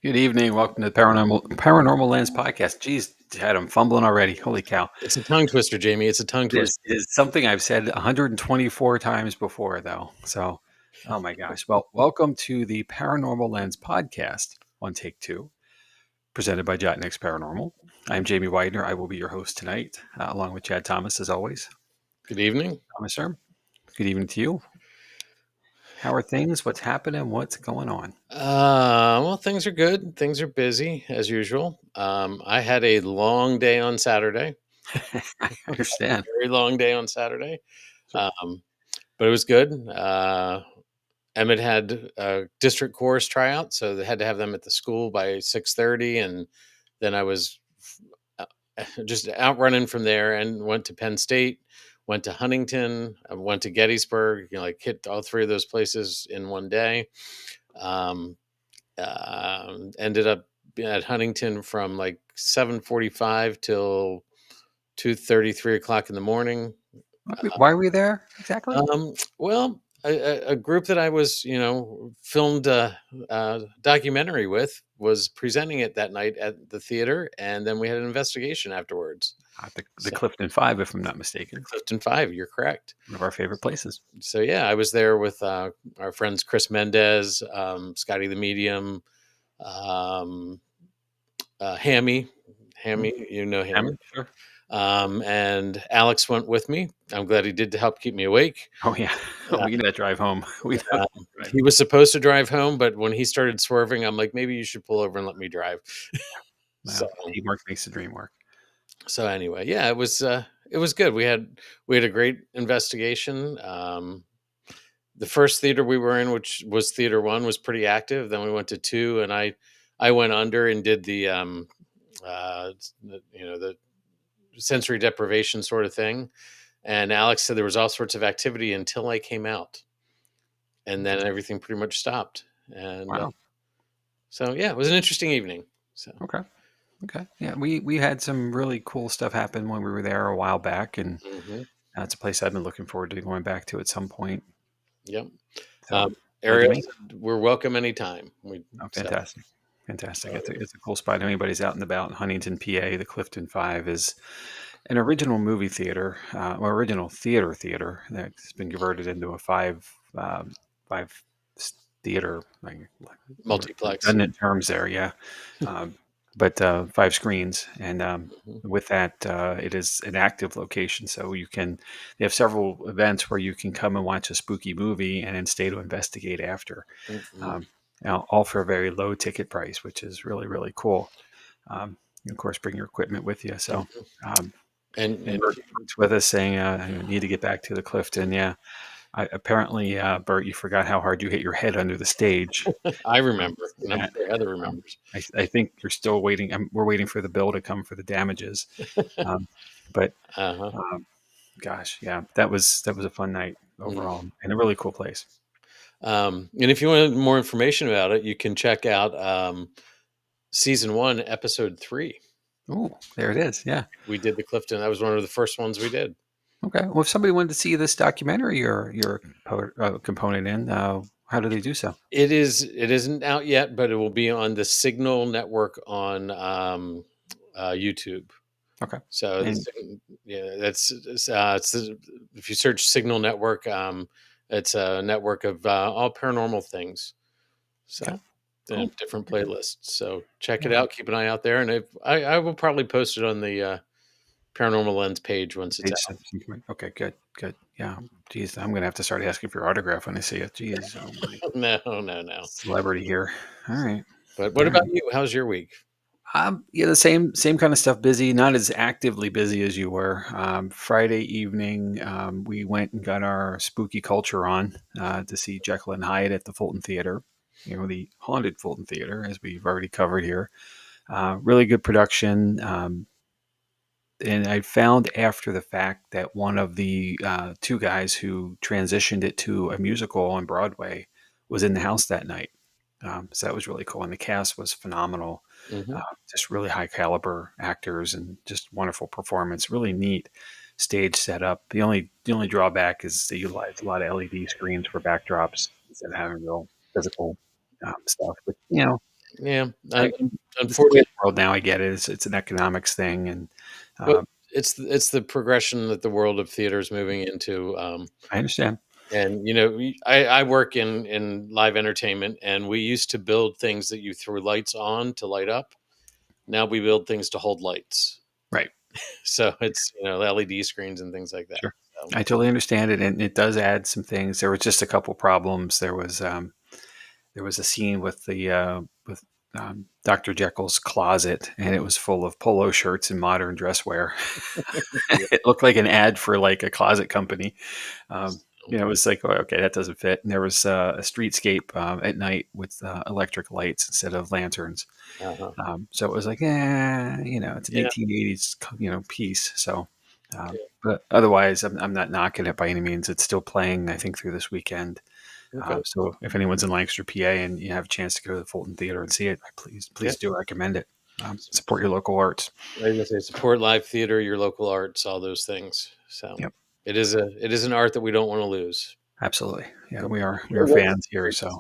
Good evening. Welcome to the Paranormal Lens Podcast. Jeez, Dad, I'm fumbling already. Holy cow. It's a tongue twister, Jamie. It's a tongue twister. It is something I've said 124 times before, though. So, oh my gosh. Well, welcome to the Paranormal Lens Podcast, one take two, presented by Jott-Nyx Paranormal. I'm Jamie Widener. I will be your host tonight, along with Chad Thomas, as always. Good evening. Thomas, sir. Good evening to you. How are things? What's happening? What's going on? Well, things are good. Things are busy as usual. I had a long day on Saturday. I understand. Very long day on Saturday. But it was good. Emmett had a district chorus tryout, so they had to have them at the school by 6:30, and then I was just out running from there and went to Penn State, went to Huntington, I went to Gettysburg, hit all three of those places in one day. Ended up at Huntington from like 7:45 till 2:30, 3 o'clock in the morning. Why were you there exactly? Well, a group that I was, filmed a documentary with was presenting it that night at the theater, and then we had an investigation afterwards. The Clifton Five, if I'm not mistaken. Clifton Five, you're correct. One of our favorite places. So yeah, I was there with our friends Chris Mendez, Scotty the Medium, Hammy, you know Hammy. Sure. And Alex went with me. I'm glad he did to help keep me awake. Oh yeah, we need that drive home. He was supposed to drive home, but when he started swerving, I'm like, maybe you should pull over and let me drive. So teamwork makes the dream work. So anyway, yeah, it was good. We had a great investigation. The first theater we were in, which was Theater 1, was pretty active. Then we went to 2, and I went under and did the sensory deprivation sort of thing. And Alex said there was all sorts of activity until I came out, and then everything pretty much stopped. And wow. So yeah, it was an interesting evening. So okay, yeah, we had some really cool stuff happen when we were there a while back, and it's a place I've been looking forward to going back to at some point. Yep. So, Ariel, we're welcome anytime. Fantastic. It's a cool spot. If anybody's out and about in Huntington, PA, the Clifton Five is an original movie theater, original theater that's been converted into a five theater, multiplex. Redundant terms there, yeah. But 5 screens, and with that, it is an active location. So they have several events where you can come and watch a spooky movie and then stay to investigate after. All for a very low ticket price, which is really, really cool. Of course, bring your equipment with you. So, and Bert's with us saying, I need to get back to the Clifton. Yeah. Apparently, Bert, you forgot how hard you hit your head under the stage. I remember. And I'm sure Heather remembers. I think you're still waiting. We're waiting for the bill to come for the damages. Gosh, yeah, that was a fun night overall, and a really cool place. And if you want more information about it, you can check out season 1, episode 3. Oh, there it is. Yeah, we did the Clifton. That was one of the first ones we did. Okay. Well, if somebody wanted to see this documentary you're a component in, how do they do so? It isn't out yet, but it will be on the Signal Network on YouTube. Okay. So if you search Signal Network, it's a network of all paranormal things. So different playlists. So check it out. Keep an eye out there, and I will probably post it on the Paranormal Lens page once it's out. Okay, good. Yeah, geez, I'm gonna have to start asking for your autograph when I see it. Jeez, no, celebrity here. All right, but what about you? How's your week? Yeah, the same kind of stuff. Busy, not as actively busy as you were. Friday evening, we went and got our spooky culture on to see Jekyll and Hyde at the Fulton Theater. The haunted Fulton Theater, as we've already covered here. Really good production. And I found after the fact that one of the 2 guys who transitioned it to a musical on Broadway was in the house that night. So that was really cool. And the cast was phenomenal. Just really high caliber actors and just wonderful performance. Really neat stage setup. The only drawback is they utilize a lot of LED screens for backdrops instead of having real physical stuff. But Yeah. It's the way of Unfortunately, the world now. I get it. It's an economics thing, and but um, it's the progression that the world of theater is moving into. I understand. And I work in live entertainment, and we used to build things that you threw lights on to light up. Now we build things to hold lights. Right. So it's LED screens and things like that. Sure. So, I totally understand it, and it does add some things. There was just a couple problems. There was a scene with the with Dr. Jekyll's closet, and it was full of polo shirts and modern dress wear. yeah. It looked like an ad for like a closet company. It was like, oh, okay, that doesn't fit. And there was a streetscape at night with electric lights instead of lanterns. Uh-huh. So it was like, it's an Yeah. 1880s, piece. So, Yeah. but otherwise, I'm not knocking it by any means. It's still playing, I think, through this weekend. Okay. So if anyone's in Lancaster, PA, and you have a chance to go to the Fulton Theater and see it, Yeah. please do recommend it. Support your local arts. I was gonna say support live theater, your local arts, all those things. So Yep, it is an art that we don't want to lose. absolutely. Yeah, Yep. we are fans here, so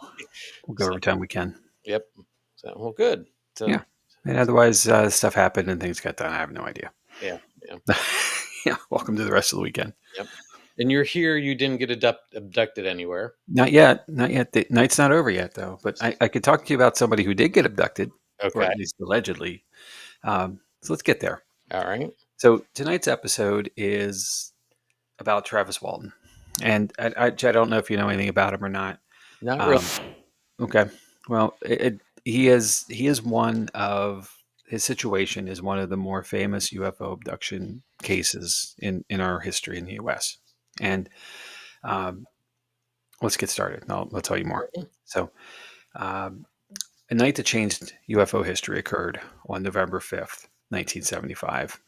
we'll go So, every time we can. yep. So well, good. So Yeah, and otherwise, stuff happened and things got done. I have no idea. yeah, yeah, Yeah, welcome to the rest of the weekend. yep. And you're here. You didn't get abducted anywhere. Not yet, not yet. The night's not over yet, though. But I could talk to you about somebody who did get abducted, or Okay. at least allegedly. So let's get there. All right. So tonight's episode is about Travis Walton, and I don't know if you know anything about him or not. Not really. Um, okay, well, he is one of his situation is one of the more famous UFO abduction cases in our history in the U.S. And um, let's get started. I'll tell you more. So, um, a night that changed UFO history occurred on November 5th, 1975.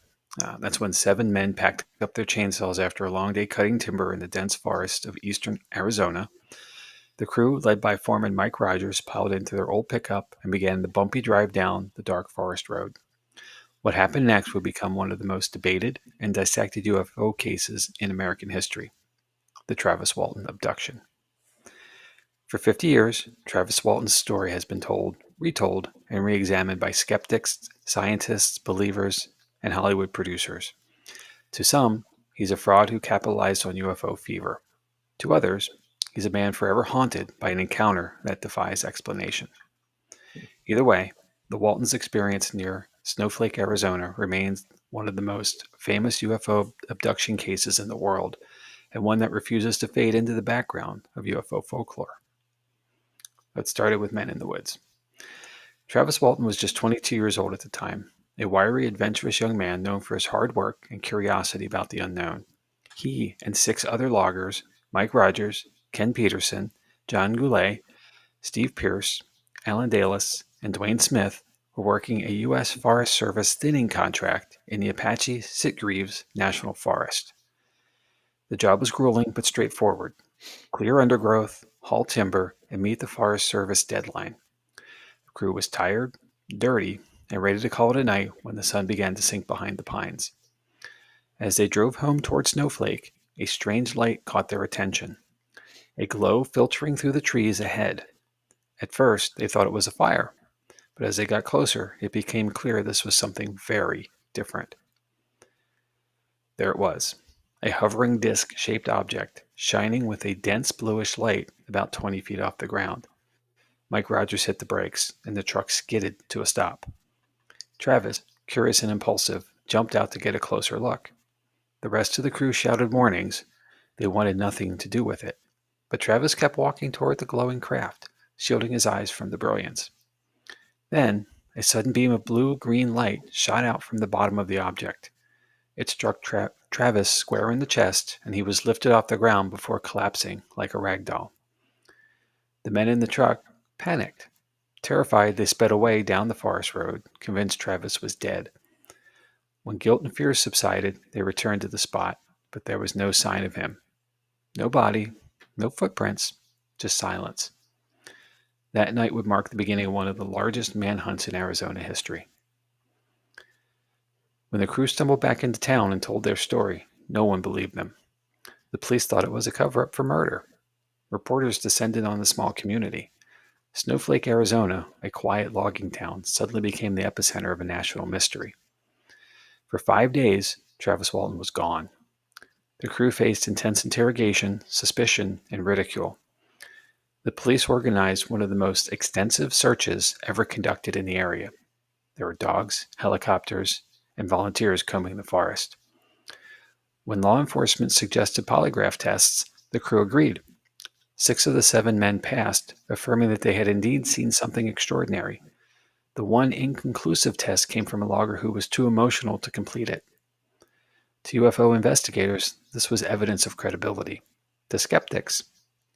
That's when 7 men packed up their chainsaws after a long day cutting timber in the dense forest of eastern Arizona. The crew, led by foreman Mike Rogers, piled into their old pickup and began the bumpy drive down the dark forest road. What happened next would become one of the most debated and dissected UFO cases in American history, the Travis Walton abduction. For 50 years, Travis Walton's story has been told, retold, and re examined by skeptics, scientists, believers, and Hollywood producers. To some, he's a fraud who capitalized on UFO fever. To others, he's a man forever haunted by an encounter that defies explanation. Either way, the Waltons' experience near Snowflake, Arizona remains one of the most famous UFO abduction cases in the world, and one that refuses to fade into the background of UFO folklore. Let's start it with Men in the Woods. Travis Walton was just 22 years old at the time, a wiry, adventurous young man known for his hard work and curiosity about the unknown. He and 6 other loggers, Mike Rogers, Ken Peterson, John Goulet, Steve Pierce, Alan Dalis, and Dwayne Smith, were working a U.S. Forest Service thinning contract in the Apache Sitgreaves National Forest. The job was grueling but straightforward: clear undergrowth, haul timber, and meet the Forest Service deadline. The crew was tired, dirty, and ready to call it a night when the sun began to sink behind the pines. As they drove home toward Snowflake, a strange light caught their attention, a glow filtering through the trees ahead. At first, they thought it was a fire, but as they got closer, it became clear this was something very different. There it was, a hovering disc-shaped object, shining with a dense bluish light about 20 feet off the ground. Mike Rogers hit the brakes, and the truck skidded to a stop. Travis, curious and impulsive, jumped out to get a closer look. The rest of the crew shouted warnings. They wanted nothing to do with it. But Travis kept walking toward the glowing craft, shielding his eyes from the brilliance. Then, a sudden beam of blue-green light shot out from the bottom of the object. It struck Travis square in the chest, and he was lifted off the ground before collapsing like a rag doll. The men in the truck panicked. Terrified, they sped away down the forest road, convinced Travis was dead. When guilt and fear subsided, they returned to the spot, but there was no sign of him. No body, no footprints, just silence. That night would mark the beginning of one of the largest manhunts in Arizona history. When the crew stumbled back into town and told their story, no one believed them. The police thought it was a cover-up for murder. Reporters descended on the small community. Snowflake, Arizona, a quiet logging town, suddenly became the epicenter of a national mystery. For 5 days, Travis Walton was gone. The crew faced intense interrogation, suspicion, and ridicule. The police organized one of the most extensive searches ever conducted in the area. There were dogs, helicopters, and volunteers combing the forest. When law enforcement suggested polygraph tests, the crew agreed. 6 of the 7 men passed, affirming that they had indeed seen something extraordinary. The one inconclusive test came from a logger who was too emotional to complete it. To UFO investigators, this was evidence of credibility. To skeptics,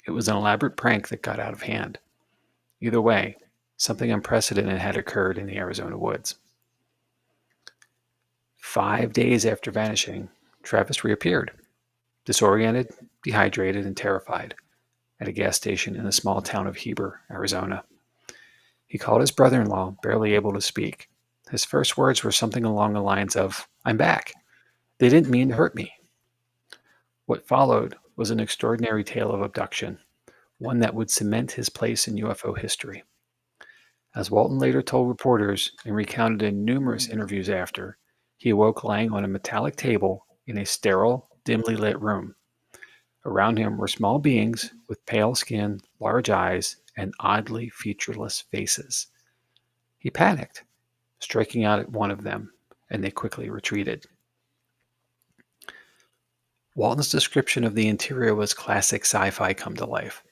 it was an elaborate prank that got out of hand. Either way, something unprecedented had occurred in the Arizona woods. 5 days after vanishing, Travis reappeared, disoriented, dehydrated, and terrified, at a gas station in the small town of Heber, Arizona. He called his brother-in-law, barely able to speak. His first words were something along the lines of, "I'm back. They didn't mean to hurt me." What followed was an extraordinary tale of abduction, one that would cement his place in UFO history. As Walton later told reporters and recounted in numerous interviews after, he awoke lying on a metallic table in a sterile, dimly lit room. Around him were small beings with pale skin, large eyes, and oddly featureless faces. He panicked, striking out at one of them, and they quickly retreated. Walton's description of the interior was classic sci-fi come to life.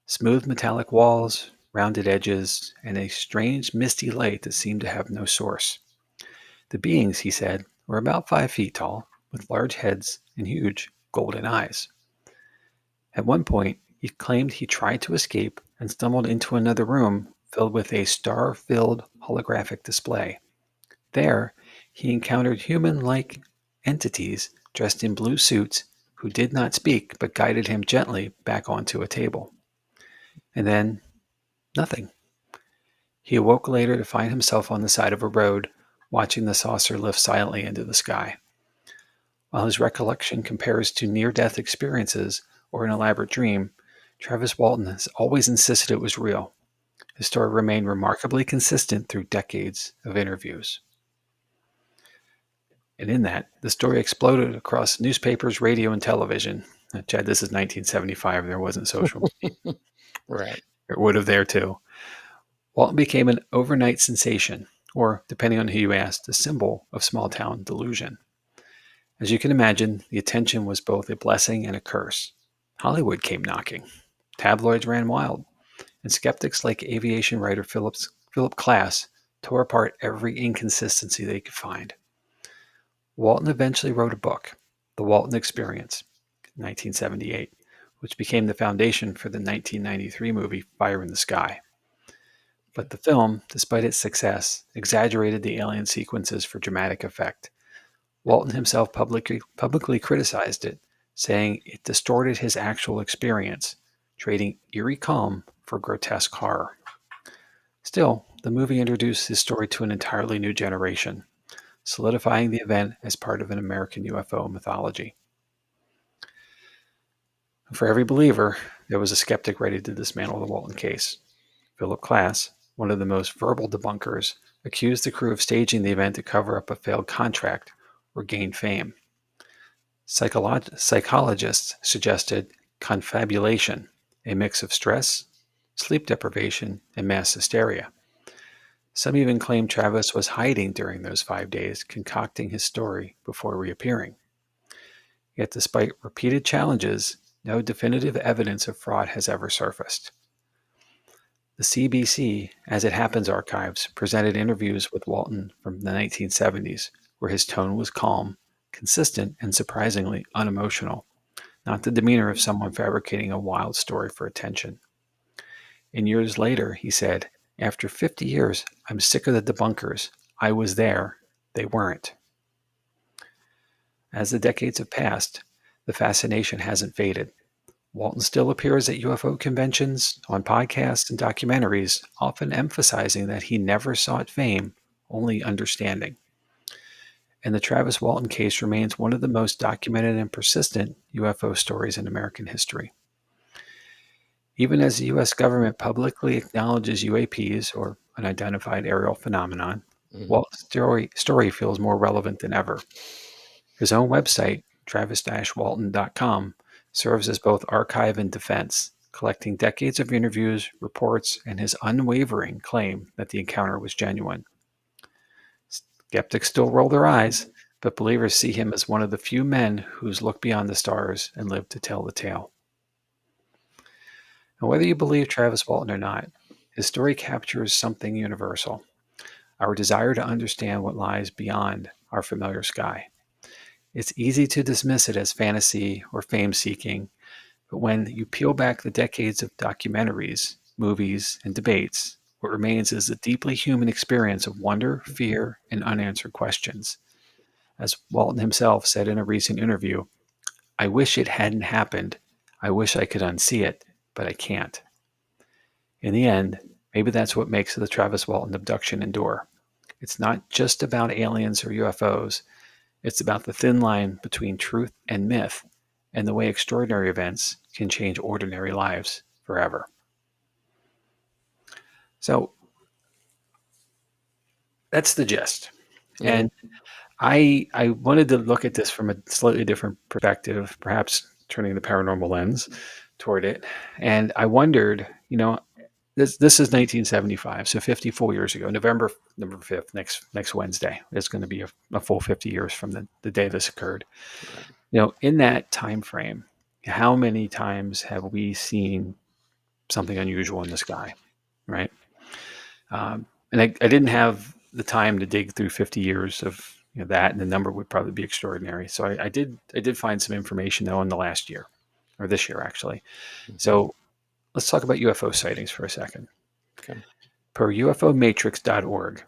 Smooth metallic walls, rounded edges, and a strange misty light that seemed to have no source. The beings, he said, were about 5 feet tall, with large heads and huge golden eyes. At one point, he claimed he tried to escape and stumbled into another room filled with a star-filled holographic display. There, he encountered human-like entities dressed in blue suits who did not speak but guided him gently back onto a table. And then, nothing. He awoke later to find himself on the side of a road, watching the saucer lift silently into the sky. While his recollection compares to near-death experiences or an elaborate dream, Travis Walton has always insisted it was real. His story remained remarkably consistent through decades of interviews. And in that, the story exploded across newspapers, radio, and television. Chad, this is 1975. There wasn't social media. Right. It would have there too. Walton became an overnight sensation, or, depending on who you asked, a symbol of small-town delusion. As you can imagine, the attention was both a blessing and a curse. Hollywood came knocking. Tabloids ran wild. And skeptics like aviation writer Philip Klass tore apart every inconsistency they could find. Walton eventually wrote a book, The Walton Experience, 1978, which became the foundation for the 1993 movie Fire in the Sky. But the film, despite its success, exaggerated the alien sequences for dramatic effect. Walton himself publicly criticized it, saying it distorted his actual experience, trading eerie calm for grotesque horror. Still, the movie introduced his story to an entirely new generation, solidifying the event as part of an American UFO mythology. For every believer, there was a skeptic ready to dismantle the Walton case. Philip Klass, one of the most verbal debunkers, accused the crew of staging the event to cover up a failed contract or gain fame. Psychologists suggested confabulation, a mix of stress, sleep deprivation, and mass hysteria. Some even claimed Travis was hiding during those 5 days, concocting his story before reappearing. Yet despite repeated challenges, no definitive evidence of fraud has ever surfaced. The CBC, As It Happens archives, presented interviews with Walton from the 1970s, where his tone was calm, consistent, and surprisingly unemotional, not the demeanor of someone fabricating a wild story for attention. And years later, he said, "After 50 years, I'm sick of the debunkers. I was there. They weren't." As the decades have passed, the fascination hasn't faded. Walton still appears at UFO conventions, on podcasts, and documentaries, often emphasizing that he never sought fame, only understanding. And the Travis Walton case remains one of the most documented and persistent UFO stories in American history. Even as the U.S. government publicly acknowledges UAPs, or unidentified aerial phenomenon, Hmm. Walt's story feels more relevant than ever. His own website, travis-walton.com, serves as both archive and defense, collecting decades of interviews, reports, and his unwavering claim that the encounter was genuine. Skeptics still roll their eyes, but believers see him as one of the few men who's looked beyond the stars and lived to tell the tale. And whether you believe Travis Walton or not, his story captures something universal: our desire to understand what lies beyond our familiar sky. It's easy to dismiss it as fantasy or fame seeking, but when you peel back the decades of documentaries, movies, and debates, what remains is a deeply human experience of wonder, fear, and unanswered questions. As Walton himself said in a recent interview, "I wish it hadn't happened. I wish I could unsee it, but I can't." In the end, maybe that's what makes the Travis Walton abduction endure. It's not just about aliens or UFOs, it's about the thin line between truth and myth and the way extraordinary events can change ordinary lives forever. So that's the gist. Hmm. And I wanted to look at this from a slightly different perspective, perhaps turning the paranormal lens toward it. And I wondered, this is 1975, so 50 full years ago. November 5th, next Wednesday, is going to be a full 50 years from the day this occurred. Right. In that time frame, how many times have we seen something unusual in the sky, right? And I didn't have the time to dig through 50 years of that, and the number would probably be extraordinary. So I did find some information though in the last year, or this year actually. Hmm. So let's talk about UFO sightings for a second. Okay. Per ufomatrix.org,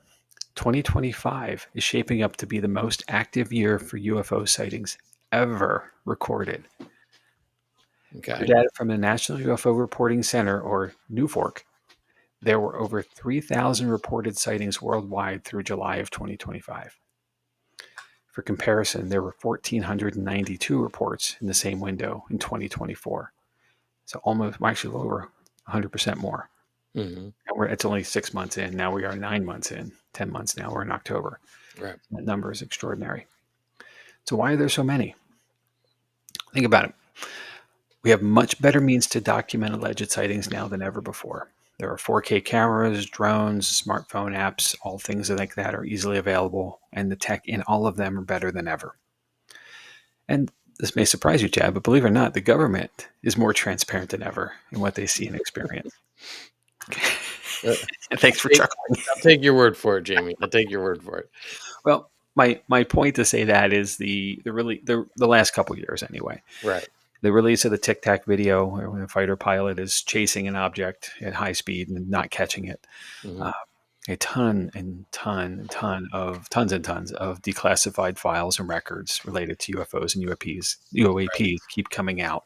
2025 is shaping up to be the most active year for UFO sightings ever recorded. Per Okay. data from the National UFO Reporting Center, or NUFORC, there were over 3,000 reported sightings worldwide through July of 2025. For comparison, there were 1,492 reports in the same window in 2024. So almost, well, actually, over 100% more. Hmm. And it's only 6 months in. Now we are 9 months in, 10 months now. We're in October. Right. That number is extraordinary. So why are there so many? Think about it. We have much better means to document alleged sightings now than ever before. There are 4K cameras, drones, smartphone apps, all things like that are easily available, and the tech in all of them are better than ever. And this may surprise you, Chad, but believe it or not, the government is more transparent than ever in what they see and experience. Uh, Thanks for chuckling. I'll take your word for it, Jamie. I'll take your word for it. Well, my point to say that is the last couple years anyway. Right. The release of the Tic Tac video, where when a fighter pilot is chasing an object at high speed and not catching it, Hmm. uh, a ton and tons and tons of declassified files and records related to UFOs and Right. UAPs keep coming out.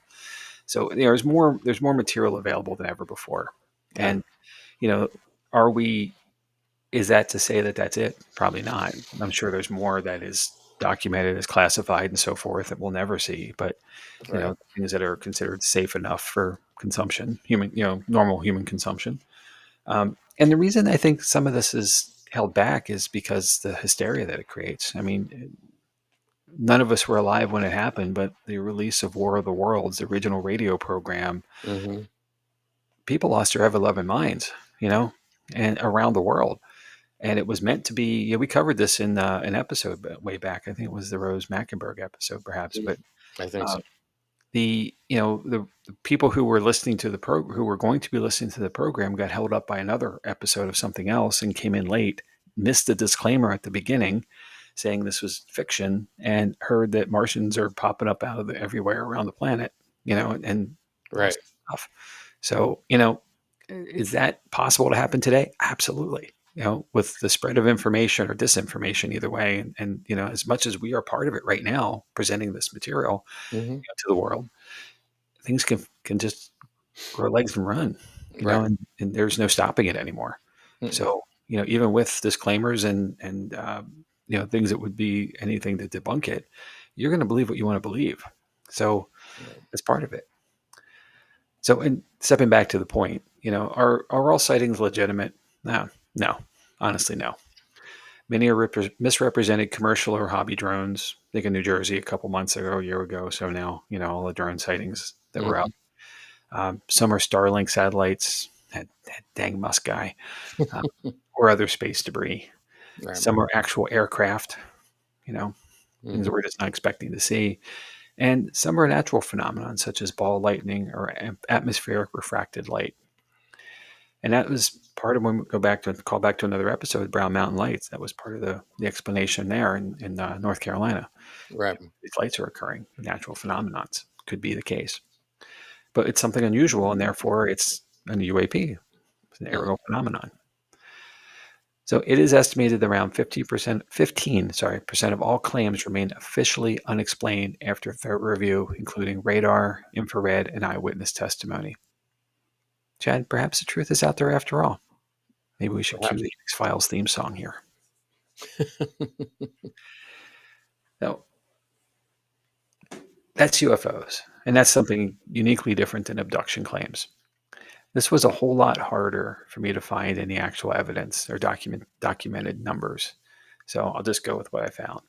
So there's more material available than ever before. Yeah. And you know, are we? Is that to say that that's it? Probably not. I'm sure there's more that is documented as classified and so forth that we'll never see. But Right. things that are considered safe enough for consumption, normal human consumption. And the reason I think some of this is held back is because the hysteria that it creates. I mean, none of us were alive when it happened, but the release of War of the Worlds, the original radio program, Hmm. people lost their ever loving minds, and around the world. And it was meant to be. We covered this in an episode way back. I think it was the Rose Mackenberg episode, perhaps. But I think uh, so. the people who were listening to who were going to be listening to the program got held up by another episode of something else and came in late, missed the disclaimer at the beginning, saying this was fiction, and heard that Martians are popping up out of everywhere around the planet, and all Right. this stuff. So, is that possible to happen today? Absolutely. With the spread of information or disinformation, either way, and as much as we are part of it right now, presenting this material Hmm. to the world, things can just grow legs and run, Right. and there's no stopping it anymore. Mm-mm. So, even with disclaimers and things that would be anything to debunk it, you're going to believe what you want to believe. So Right. that's part of it. So, in stepping back to the point, are all sightings legitimate? No, honestly, no. Many are misrepresented commercial or hobby drones. I think in New Jersey a couple months ago, a year ago, so now, all the drone sightings that were out. Mhm. Some are Starlink satellites, that dang Musk guy, uh, or other space debris. Right. Some are actual aircraft, things that Mhm. we're just not expecting to see. And some are natural phenomenon, such as ball lightning or atmospheric refracted light. And that was part of when we call back to another episode, Brown Mountain Lights. That was part of the explanation there in North Carolina. Right. These lights are occurring, natural phenomenons could be the case, but it's something unusual, and therefore it's an UAP, it's an Mhm. aerial phenomenon. So it is estimated around 15% of all claims remain officially unexplained after thorough review, including radar, infrared, and eyewitness testimony. Chad, perhaps the truth is out there after all. Maybe we should cue Perhaps. the X-Files theme song here. So that's UFOs, and that's something uniquely different than abduction claims. This was a whole lot harder for me to find any actual evidence or documented numbers. So I'll just go with what I found.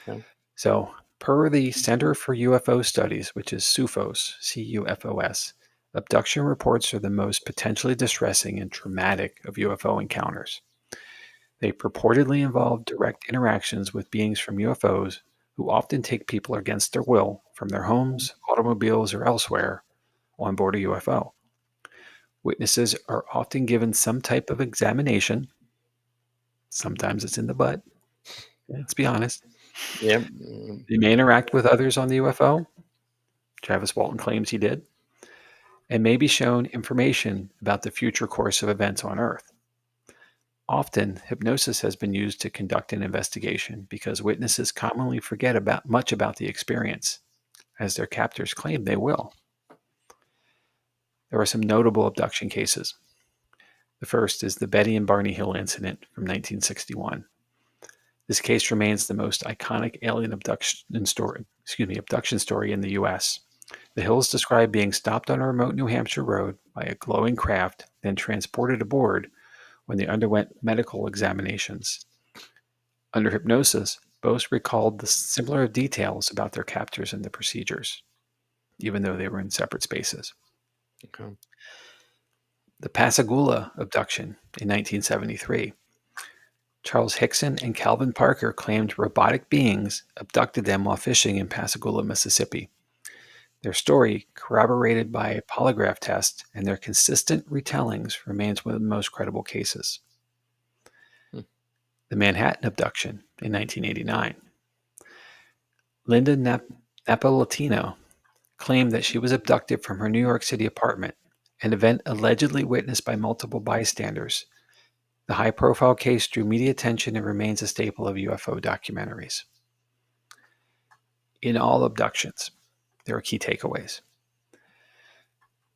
Okay. So, per the Center for UFO Studies, which is CUFOS, CUFOS, abduction reports are the most potentially distressing and traumatic of UFO encounters. They purportedly involve direct interactions with beings from UFOs who often take people against their will from their homes, automobiles, or elsewhere on board a UFO. Witnesses are often given some type of examination. Sometimes it's in the butt. Let's be honest. Yep. They may interact with others on the UFO. Travis Walton claims he did, and may be shown information about the future course of events on Earth. Often, hypnosis has been used to conduct an investigation because witnesses commonly forget much about the experience, as their captors claim they will. There are some notable abduction cases. The first is the Betty and Barney Hill incident from 1961. This case remains the most iconic alien abduction story in the U.S. The Hills describe being stopped on a remote New Hampshire road by a glowing craft, then transported aboard when they underwent medical examinations. Under hypnosis, both recalled the similar details about their captors and the procedures, even though they were in separate spaces. Okay. The Pascagoula abduction in 1973. Charles Hickson and Calvin Parker claimed robotic beings abducted them while fishing in Pascagoula, Mississippi. Their story, corroborated by a polygraph test and their consistent retellings, remains one of the most credible cases. Hmm. The Manhattan abduction in 1989. Linda Napolitano claimed that she was abducted from her New York City apartment, an event allegedly witnessed by multiple bystanders. The high-profile case drew media attention and remains a staple of UFO documentaries. In all abductions, there are key takeaways.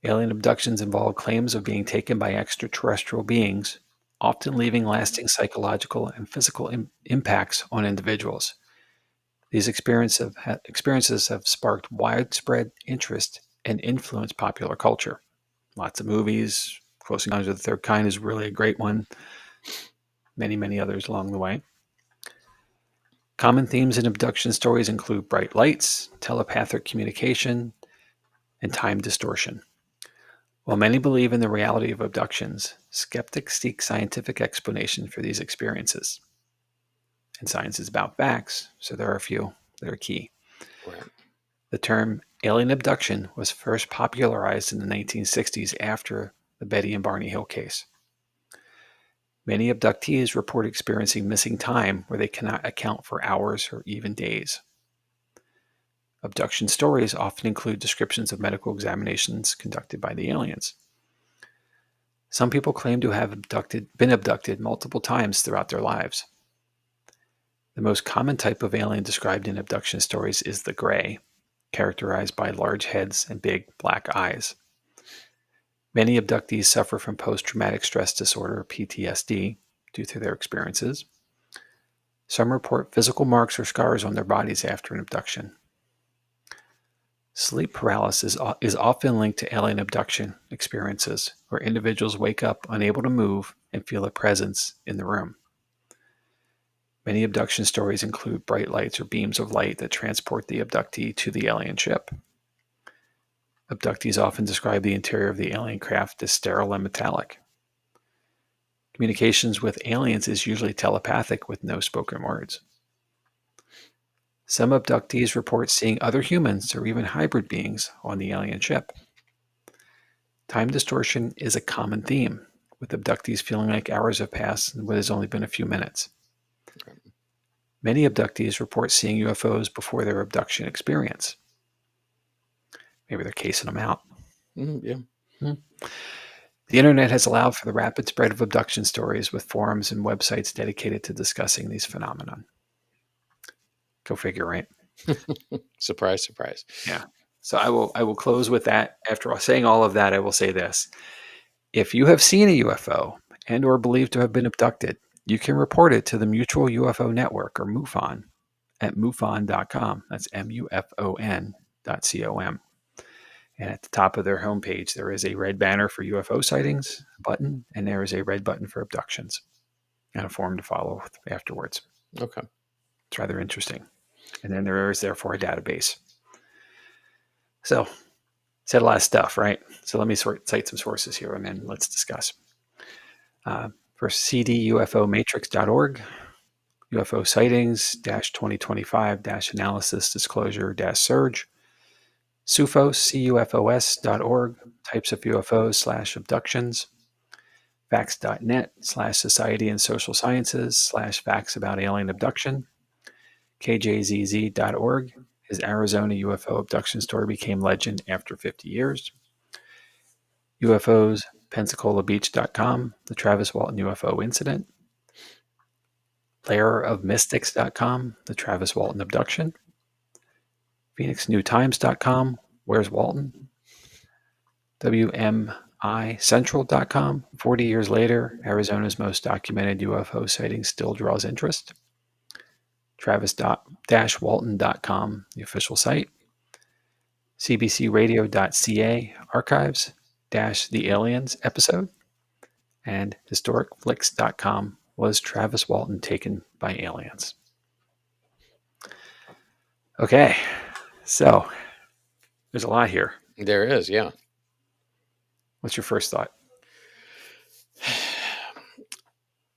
Alien abductions involve claims of being taken by extraterrestrial beings, often leaving lasting psychological and physical impacts on individuals. These experiences have sparked widespread interest and influenced popular culture. Lots of movies. Close Encounters of the Third Kind is really a great one. Many, many others along the way. Common themes in abduction stories include bright lights, telepathic communication, and time distortion. While many believe in the reality of abductions, skeptics seek scientific explanation for these experiences. And science is about facts, so there are a few that are key. Right. The term alien abduction was first popularized in the 1960s after the Betty and Barney Hill case. Many abductees report experiencing missing time where they cannot account for hours or even days. Abduction stories often include descriptions of medical examinations conducted by the aliens. Some people claim to have been abducted multiple times throughout their lives. The most common type of alien described in abduction stories is the gray, characterized by large heads and big black eyes. Many abductees suffer from post-traumatic stress disorder, PTSD, due to their experiences. Some report physical marks or scars on their bodies after an abduction. Sleep paralysis is often linked to alien abduction experiences, where individuals wake up unable to move and feel a presence in the room. Many abduction stories include bright lights or beams of light that transport the abductee to the alien ship. Abductees often describe the interior of the alien craft as sterile and metallic. Communications with aliens is usually telepathic with no spoken words. Some abductees report seeing other humans or even hybrid beings on the alien ship. Time distortion is a common theme, with abductees feeling like hours have passed when there's only been a few minutes. Many abductees report seeing UFOs before their abduction experience. Maybe they're casing them out. Yeah. The internet has allowed for the rapid spread of abduction stories, with forums and websites dedicated to discussing these phenomena. Go figure, right? Surprise, surprise. Yeah. So I will close with that. After saying all of that, I will say this. If you have seen a UFO and or believed to have been abducted, you can report it to the Mutual UFO Network, or MUFON, at MUFON.com. That's MUFON.com. And at the top of their homepage, there is a red banner for UFO sightings button, and there is a red button for abductions, and a form to follow afterwards. Okay. It's rather interesting. And then there is therefore a database. So, said a lot of stuff, right? So let me cite some sources here, and then let's discuss. First, cdufomatrix.org, UFO sightings, -2025, analysis, disclosure, surge. CUFOS, CUFOS.org, types of UFOs / abductions. Facts.net / society and social sciences / facts about alien abduction. KJZZ.org, his Arizona UFO abduction story became legend after 50 years. UFOs, PensacolaBeach.com, the Travis Walton UFO incident. Lairofmystics.com, the Travis Walton abduction. PhoenixNewTimes.com, where's Walton? WMICentral.com, 40 years later, Arizona's most documented UFO sighting still draws interest. Travis-Walton.com, the official site. CBCRadio.ca, archives, the aliens episode. And historicflix.com, was Travis Walton taken by aliens? Okay, so there's a lot here. There is, yeah. What's your first thought?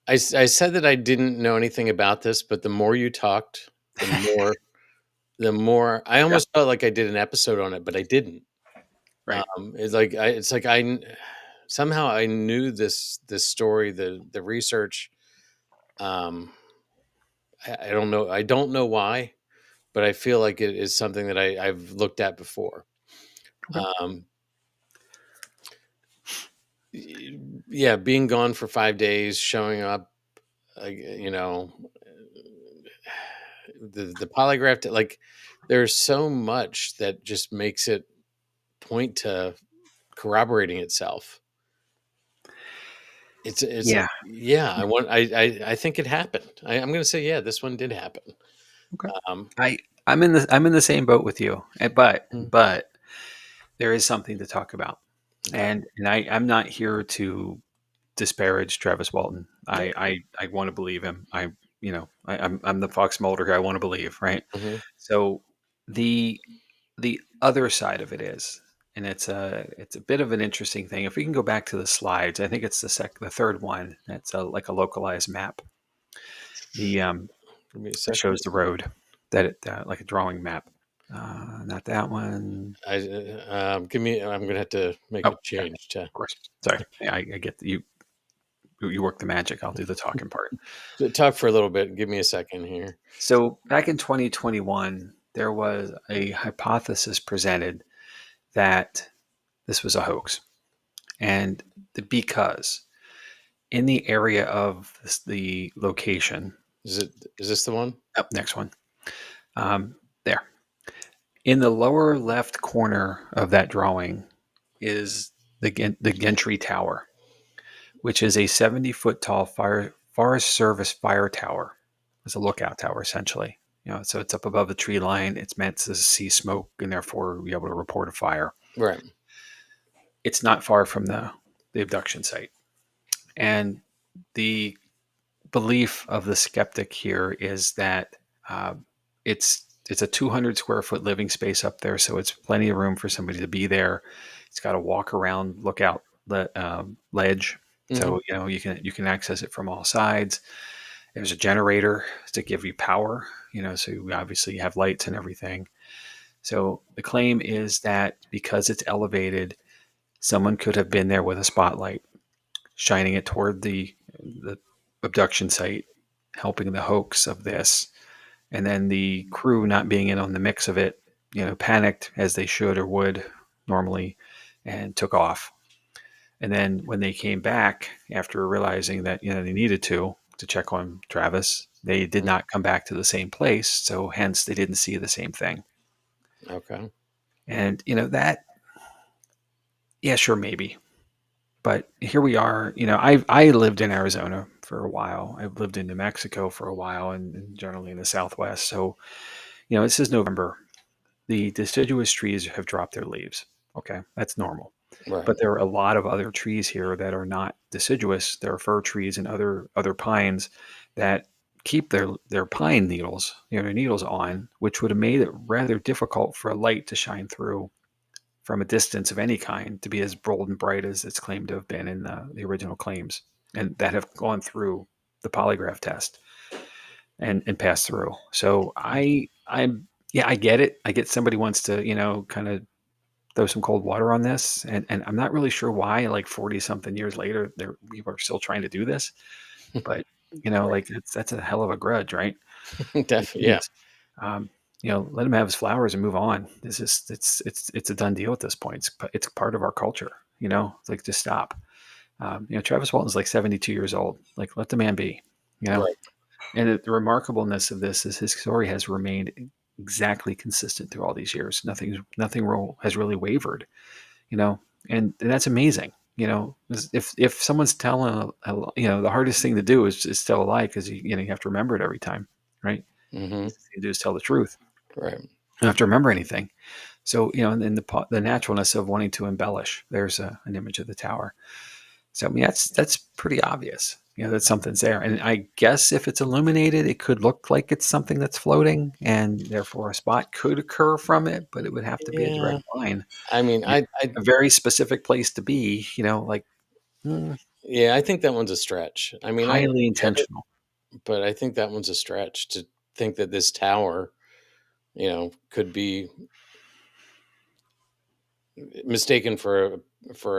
I said that I didn't know anything about this, but the more you talked, the more I almost felt like I did an episode on it, but I didn't. Right. It's like I somehow I knew this story, the research. I don't know. I don't know why, but I feel like it is something that I've looked at before. Okay. Yeah, being gone for 5 days, showing up, the polygraph, like there's so much that just makes it point to corroborating itself. It's Yeah. I think it happened. I'm going to say, yeah, this one did happen. Okay. I'm in the same boat with you, but there is something to talk about, and I'm not here to disparage Travis Walton. I want to believe him. I'm the Fox Mulder here. I want to believe, right? Mm-hmm. So the other side of it is, and it's a bit of an interesting thing. If we can go back to the slides, I think it's the third one. That's like a localized map. It shows the road like a drawing map. Not that one. I'm gonna have to make a change to. Of course. Sorry. Yeah, I get that you work the magic. I'll do the talking part. Talk for a little bit. Give me a second here. So back in 2021, there was a hypothesis presented that this was a hoax, and because in the area of the location, is this the one? Up next one. There. In the lower left corner of that drawing is the Gentry Tower, which is a 70-foot tall Forest Service fire tower. It's a lookout tower, essentially. So it's up above the tree line. It's meant to see smoke and therefore be able to report a fire. Right. It's not far from the abduction site. And the belief of the skeptic here is that uh, it's a 200 square foot living space up there, so it's plenty of room for somebody to be there. It's got a walk around, lookout ledge, Hmm. so you can access it from all sides. There's a generator to give you power, so obviously you have lights and everything. So the claim is that because it's elevated, someone could have been there with a spotlight, shining it toward the abduction site, helping the hoax of this, and then the crew not being in on the mix of it, panicked as they should or would normally, and took off. And then when they came back after realizing that they needed to check on Travis, they did not come back to the same place, so hence they didn't see the same thing. Okay. And that, yeah, sure, maybe. But here we are. I lived in Arizona for a while. I've lived in New Mexico for a while, and generally in the Southwest. So, this is November. The deciduous trees have dropped their leaves. Okay, that's normal. Right. But there are a lot of other trees here that are not deciduous. There are fir trees and other pines that keep their pine needles, their needles on, which would have made it rather difficult for a light to shine through from a distance of any kind to be as bold and bright as it's claimed to have been in the original claims, and that have gone through the polygraph test and passed through. So I'm yeah, I get it. I get somebody wants to kind of throw some cold water on this, and I'm not really sure why. Like 40 something years later, we were still trying to do this, but Right. like that's a hell of a grudge, right? Like, Definitely. Yeah. geez, um, let him have his flowers and move on. This is it's a done deal at this point. It's part of our culture. It's like just stop. Travis Walton's like 72 years old. Like let the man be. You know, Right. and the remarkableness of this is his story has remained exactly consistent through all these years. Nothing has really wavered. You know, and that's amazing. If someone's telling, the hardest thing to do is tell a lie because you have to remember it every time, right? Hmm. Easiest thing to do is tell the truth. Right. You don't have to remember anything. So, and the naturalness of wanting to embellish. There's an image of the tower. So, I mean, that's pretty obvious. That something's there. And I guess if it's illuminated, it could look like it's something that's floating, and therefore a spot could occur from it, but it would have to be a direct Yeah. line. I mean, Yeah, a very specific place to be. Like mm, yeah, I think that one's a stretch. I mean, I highly get it, intentional. but I think that one's a stretch to think that this tower, could be mistaken for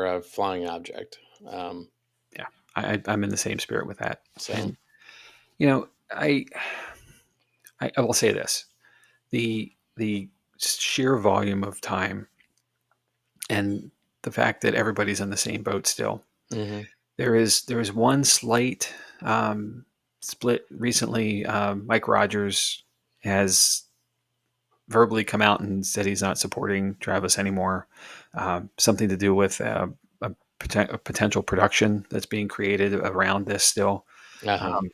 a flying object. Yeah, I'm in the same spirit with that. So. And you know, I I will say this: the sheer volume of time and the fact that everybody's in the same boat still. Hmm. There is one slight split recently. Mike Rogers has verbally come out and said he's not supporting Travis anymore. Something to do with a potential production that's being created around this still. Uh-huh. Um,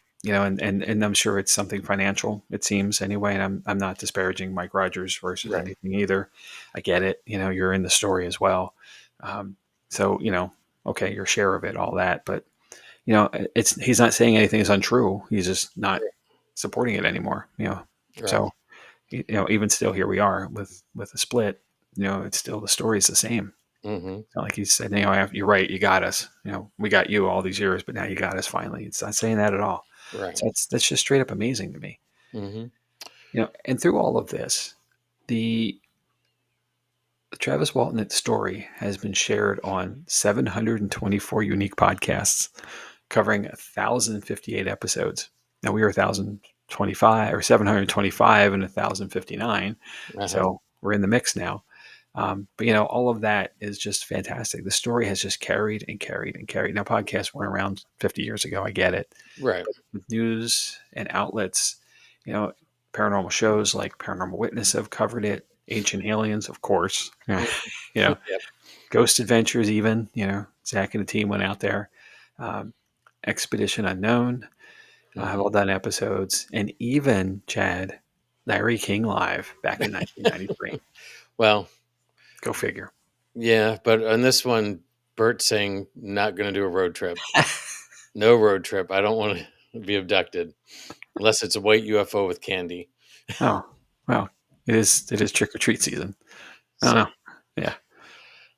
and I'm sure it's something financial. It seems anyway. And I'm not disparaging Mike Rogers versus Right. anything either. I get it. You're in the story as well. Um, so okay, your share of it, all that, but he's not saying anything is untrue. He's just not supporting it anymore. Right. So even still, here we are with a split. It's still the story's the same. Hmm. It's not like he said, you're right, you got us. We got you all these years, but now you got us finally. It's not saying that at all. Right. So that's just straight up amazing to me. Hmm. And through all of this, the Travis Walton story has been shared on 724 unique podcasts, covering 1,058 episodes. Now we are 1,025 or 725 and 1,059, Uh-huh. so we're in the mix now. But all of that is just fantastic. The story has just carried and carried and carried. Now podcasts weren't around 50 years ago. I get it, Right. but with news and outlets, you know, paranormal shows like Paranormal Witness have covered it. Ancient Aliens, of course. Mhm. you know, Yep. Ghost Adventures, even. Zach and the team went out there. Um, Expedition Unknown have Hmm. all done episodes, and even Chad. Larry King live back in 1993. Well, Go figure. yeah, but on this one, Bert's saying not going to do a road trip. No road trip. I don't want to be abducted unless it's a white UFO with candy. Oh, well, it is trick or treat season. I don't So know. Yeah,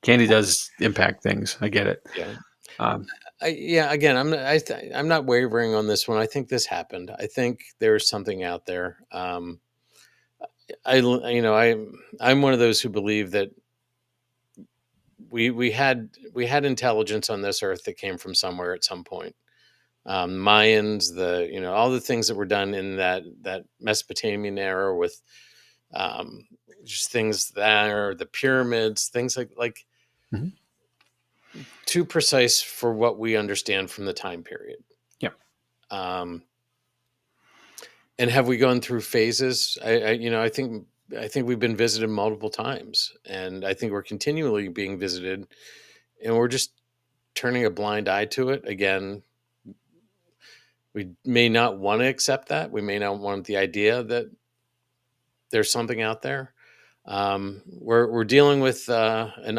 candy does impact things. I get it. yeah, Um, yeah. Again, I'm not wavering on this one. I think this happened. I think there's something out there. I'm one of those who believe that we had intelligence on this earth that came from somewhere at some point. Mayans, all the things that were done in that Mesopotamian era with um, just things there, the pyramids, things like mhm. too precise for what we understand from the time period. Yeah. Um, and have we gone through phases? I think we've been visited multiple times, and I think we're continually being visited, and we're just turning a blind eye to it. Again, we may not want to accept that. We may not want the idea that there's something out there. We're dealing with an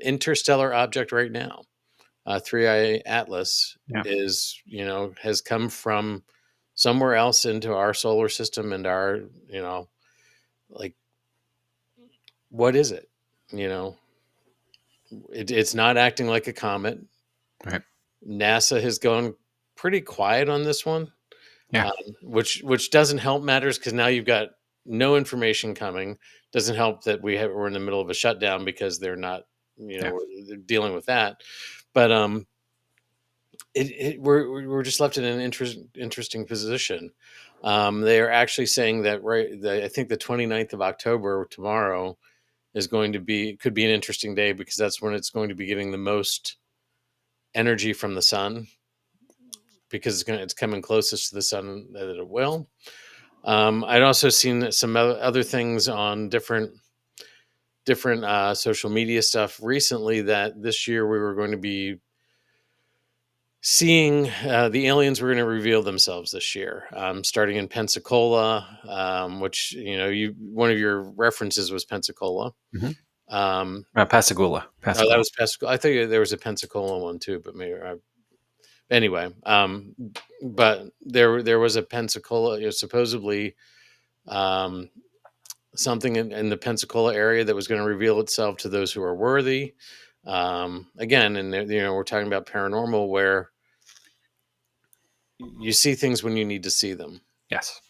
interstellar object right now. 3I Atlas Yeah. has come from somewhere else into our solar system, and like, what is it? You know, it's not acting like a comet. Right. NASA has gone pretty quiet on this one, Yeah. which doesn't help matters, because now you've got no information coming. Doesn't help that we're in the middle of a shutdown because they're not, Yeah. they're dealing with that. But we're just left in an interesting position. They are actually saying that I think the 29th of October, tomorrow, could be an interesting day, because that's when it's going to be getting the most energy from the sun, because it's coming closest to the sun that it will. I'd also seen some other things on different social media stuff recently, that this year we were going to be seeing the aliens were going to reveal themselves this year, starting in Pensacola, which one of your references was Pensacola. Mhm. Um, Pascagoula. oh, that was Pensacola. I think there was a Pensacola one too, but maybe anyway. But there was a Pensacola, supposedly um, something in the Pensacola area that was going to reveal itself to those who are worthy. Again, and we're talking about paranormal, where you see things when you need to see them. Yes.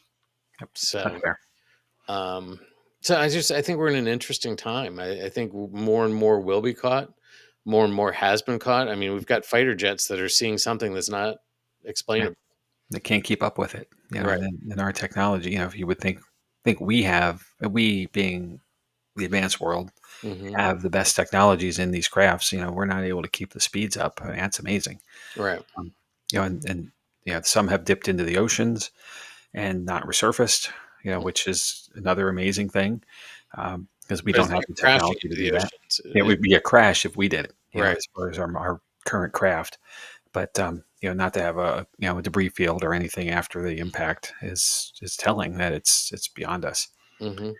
Yep. That's So, fair. um, I think we're in an interesting time. I think more and more will be caught. More and more has been caught. I mean, we've got fighter jets that are seeing something that's not Yeah. explainable. They can't keep up with it. Right. And in our technology, if you would think we being the advanced world, Hmm. have the best technologies in these crafts, we're not able to keep the speeds up. I mean, that's amazing. Right. Um, and some have dipped into the oceans and not resurfaced, which is another amazing thing, because we But don't it's have not the crashing technology to into do the that. oceans. It would be a crash if we did it, Right. as far as our current craft. But not to have a debris field or anything after the impact is telling that it's beyond us. Hmm.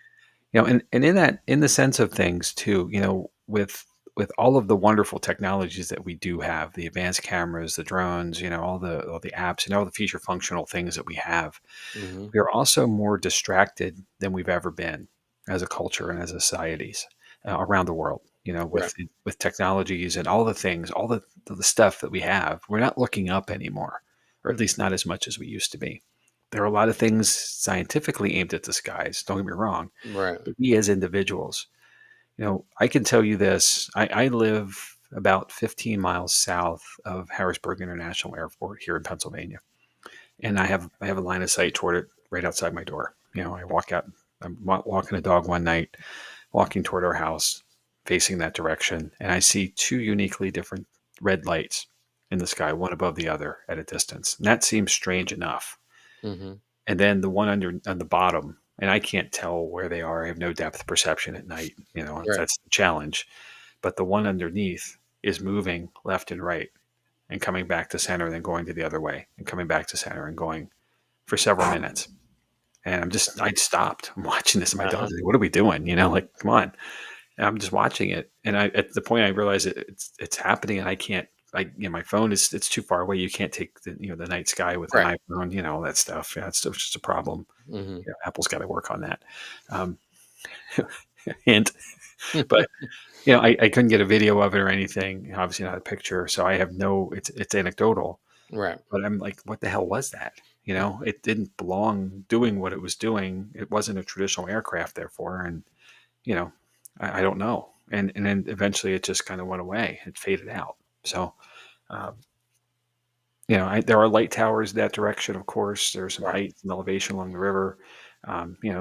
And in the sense of things too, with all of the wonderful technologies that we do have, the advanced cameras, the drones, all the apps, and all the feature functional things that we have, Hmm. we are also more distracted than we've ever been as a culture and as societies around the world. Right. With technologies and all the things, all the stuff that we have, we're not looking up anymore, or at least not as much as we used to be. There are a lot of things scientifically aimed at the skies. Don't get me wrong, Right. but we as individuals, I can tell you this. I live about 15 miles south of Harrisburg International Airport here in Pennsylvania, and I have a line of sight toward it right outside my door. I walk out. I'm walking a dog one night, walking toward our house, facing that direction, and I see two uniquely different red lights in the sky, one above the other at a distance. And that seems strange enough. Hmm. And then the one on the bottom, and I can't tell where they are. I have no depth perception at night. Right. That's the challenge. But the one underneath is moving left and right and coming back to center, then going to the other way and coming back to center and going for several minutes. And I stopped. I'm watching this, and my Uh-huh. dog's like, "What are we doing?" Like, come on. And I'm just watching it, and at the point I realize it's happening, and I can't. My phone it's too far away. You can't take the night sky with an Right. iPhone, all that stuff. Yeah, it's just a problem. Hmm. Apple's got to work on that. Um, hint, but I couldn't get a video of it or anything. Obviously, not a picture, so I have no. It's anecdotal, Right. but I'm like, what the hell was that? It didn't belong doing what it was doing. It wasn't a traditional aircraft, therefore, and you know, I don't know. And then eventually it just kind of went away. It faded out. So, um, there are light towers that direction. Of course, there's some Right. height and elevation along the river.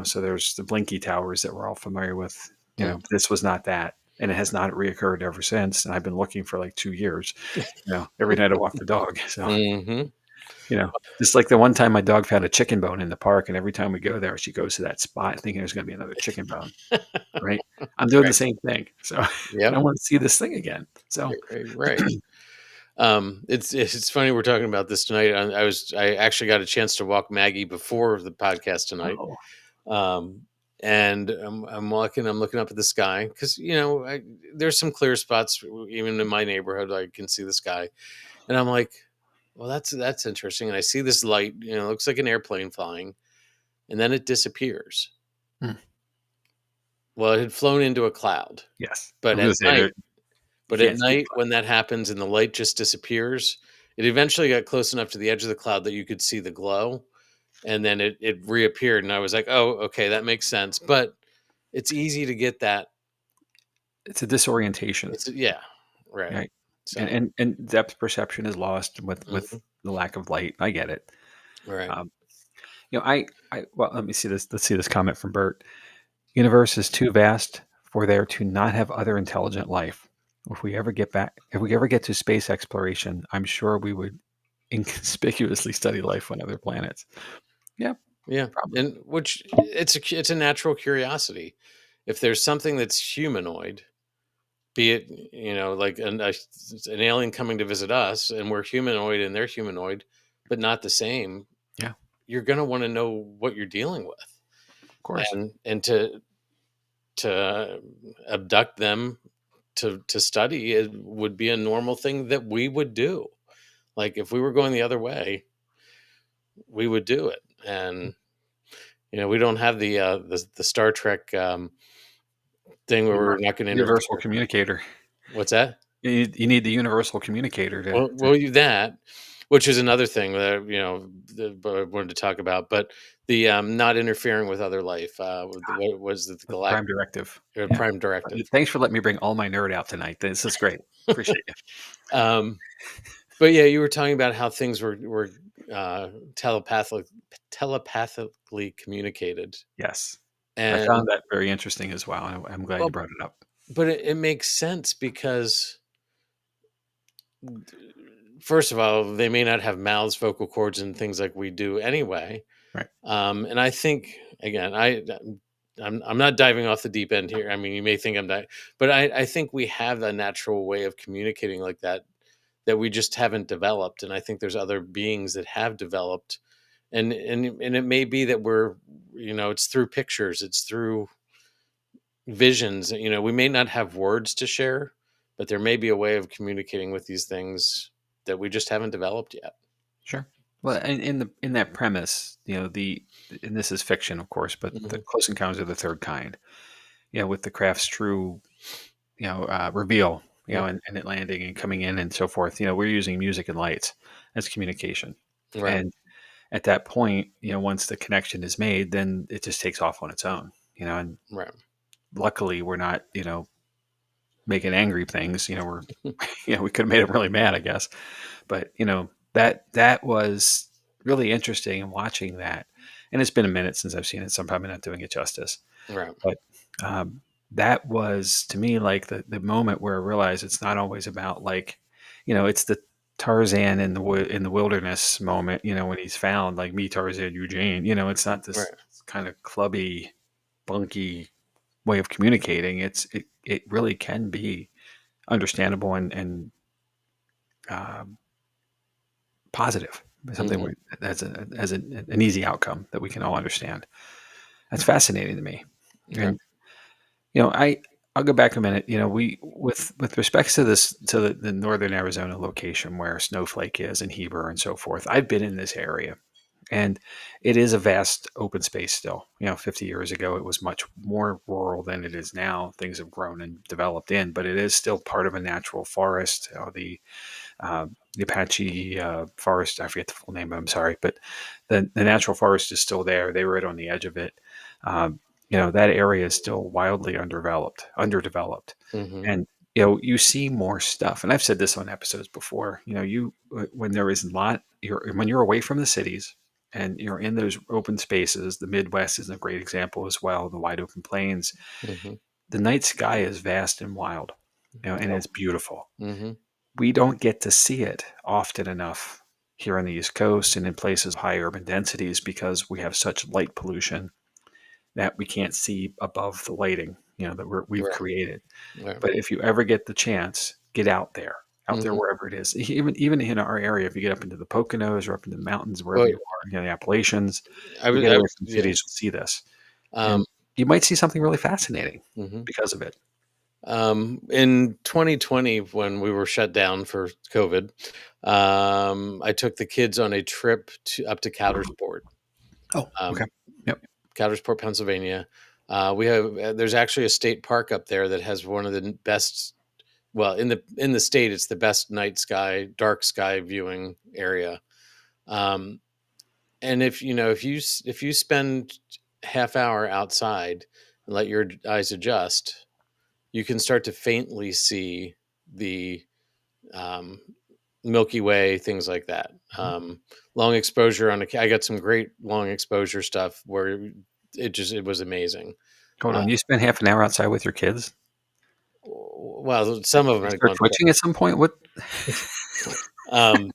So there's the Blinky towers that we're all familiar with. Mm. This was not that, and it has not reoccurred ever since. And I've been looking for like 2 years. Every night I walk the dog. So, Hmm. you know, just like the one time my dog found a chicken bone in the park, and every time we go there, she goes to that spot thinking there's going to be another chicken bone. Right? I'm doing the Right. same thing. So, and I Yep. want to see this thing again. So, Right. It's funny we're talking about this tonight. I actually got a chance to walk Maggie before the podcast tonight. oh, Um, and I'm walking, I'm looking up at the sky because there's some clear spots even in my neighborhood. I can see the sky, and I'm like, well, that's interesting. And I see this light. It looks like an airplane flying, and then it disappears. hmm, Well, it had flown into a cloud, yes. I but was at going to say night, there, you can't see it. when that happens and the light just disappears, it eventually got close enough to the edge of the cloud that you could see the glow, and then it reappeared, and I was like, oh, okay, that makes sense. But it's easy to get that. It's a disorientation, It's yeah, right. right? So And depth perception is lost with mhm, the lack of light. I get it. right. Um, well, let me see this. Let's see this comment from Bert. Universe is too vast for there to not have other intelligent life. If we ever get to space exploration, I'm sure we would inconspicuously study life on other planets. Yeah, Yeah, probably. and which it's a natural curiosity. If there's something that's humanoid, be it like an alien coming to visit us, and we're humanoid and they're humanoid, but not the same, Yeah, you're going to want to know what you're dealing with, of course. and to abduct them to study it would be a normal thing that we would do. Like if we were going the other way, we would do it. And we don't have the Star Trek thing where we're not going to Universal interfere. communicator. What's that? You need the universal communicator to Well, you that, which is another thing that that I wanted to talk about, but the not interfering with other life. What was it? The with the galactic prime directive. Yeah. prime directive. Thanks for letting me bring all my nerd out tonight. This is great. Appreciate you. Um, but yeah, you were talking about how things were uh, telepathically communicated, Yes. I found and that very interesting as well. I'm glad you well, brought it up. but it makes sense because first of all, they may not have mouths, vocal cords, and things like we do anyway. Right. And I think again, I'm not diving off the deep end here. I mean, you may think I'm not, but I think we have a natural way of communicating like that we just haven't developed. And I think there's other beings that have developed, and it may be that we're it's through pictures, it's through visions. We may not have words to share, but there may be a way of communicating with these things that we just haven't developed yet. Sure. Well, in that premise, and this is fiction, of course, but the Hmm. Close Encounters of the Third Kind, with the craft's true, reveal, Yeah. and it landing and coming in and so forth. We're using music and lights as communication, Right. and at that point, once the connection is made, then it just takes off on its own. And Right. luckily, we're not, making angry things. We're, we could have made them really mad, I guess. But that was really interesting in watching that. And it's been a minute since I've seen it, so I'm probably not doing it justice. Right. But um, that was to me like the moment where I realized it's not always about like, it's the Tarzan in the wilderness moment. When he's found like me, Tarzan, Eugene. It's not this Right. kind of clubby, bunky way of communicating. It really can be understandable and um, positive. something Mhm. has an easy outcome that we can all understand. That's fascinating to me. Right. And I'll go back a minute. We with respects to this to the northern Arizona location where Snowflake is and Heber and so forth. I've been in this area, and it is a vast open space still. 50 years ago, it was much more rural than it is now. Things have grown and developed but it is still part of a natural forest. The Apache forest, I forget the full name, I'm sorry, but the natural forest is still there. They were right on the edge of it. That area is still wildly underdeveloped. Mhm. And, you see more stuff. And I've said this on episodes before, when there is not, when you're away from the cities and you're in those open spaces, the Midwest is a great example as well, the wide open plains, Mhm. the night sky is vast and wild, and Oh. it's beautiful. Mhm. We don't get to see it often enough here on the East Coast and in places high urban densities because we have such light pollution that we can't see above the lighting, that we've Right. created. Right. But if you ever get the chance, get out there Mhm. wherever it is. Even in our area, if you get up into the Poconos or up in the mountains, wherever Well, you are, the Appalachians, you get I away was from yeah. cities, you'll see this, Um, and you might see something really fascinating mhm. because of it. In 2020, when we were shut down for COVID, I took the kids on a trip up to Coudersport, Oh, okay. um, Yep. Coudersport, Pennsylvania. We have there's actually a state park up there that has one of the best. Well, in the state, it's the best night sky, dark sky viewing area. Um, and if you spend half hour outside and let your eyes adjust, you can start to faintly see the um, Milky Way, things like that. Mhm. Long exposure I got some great long exposure stuff where it was amazing. Hold Uh, on, you spent half an hour outside with your kids? well, some of them They had start gone to twitching at some point? What? bed.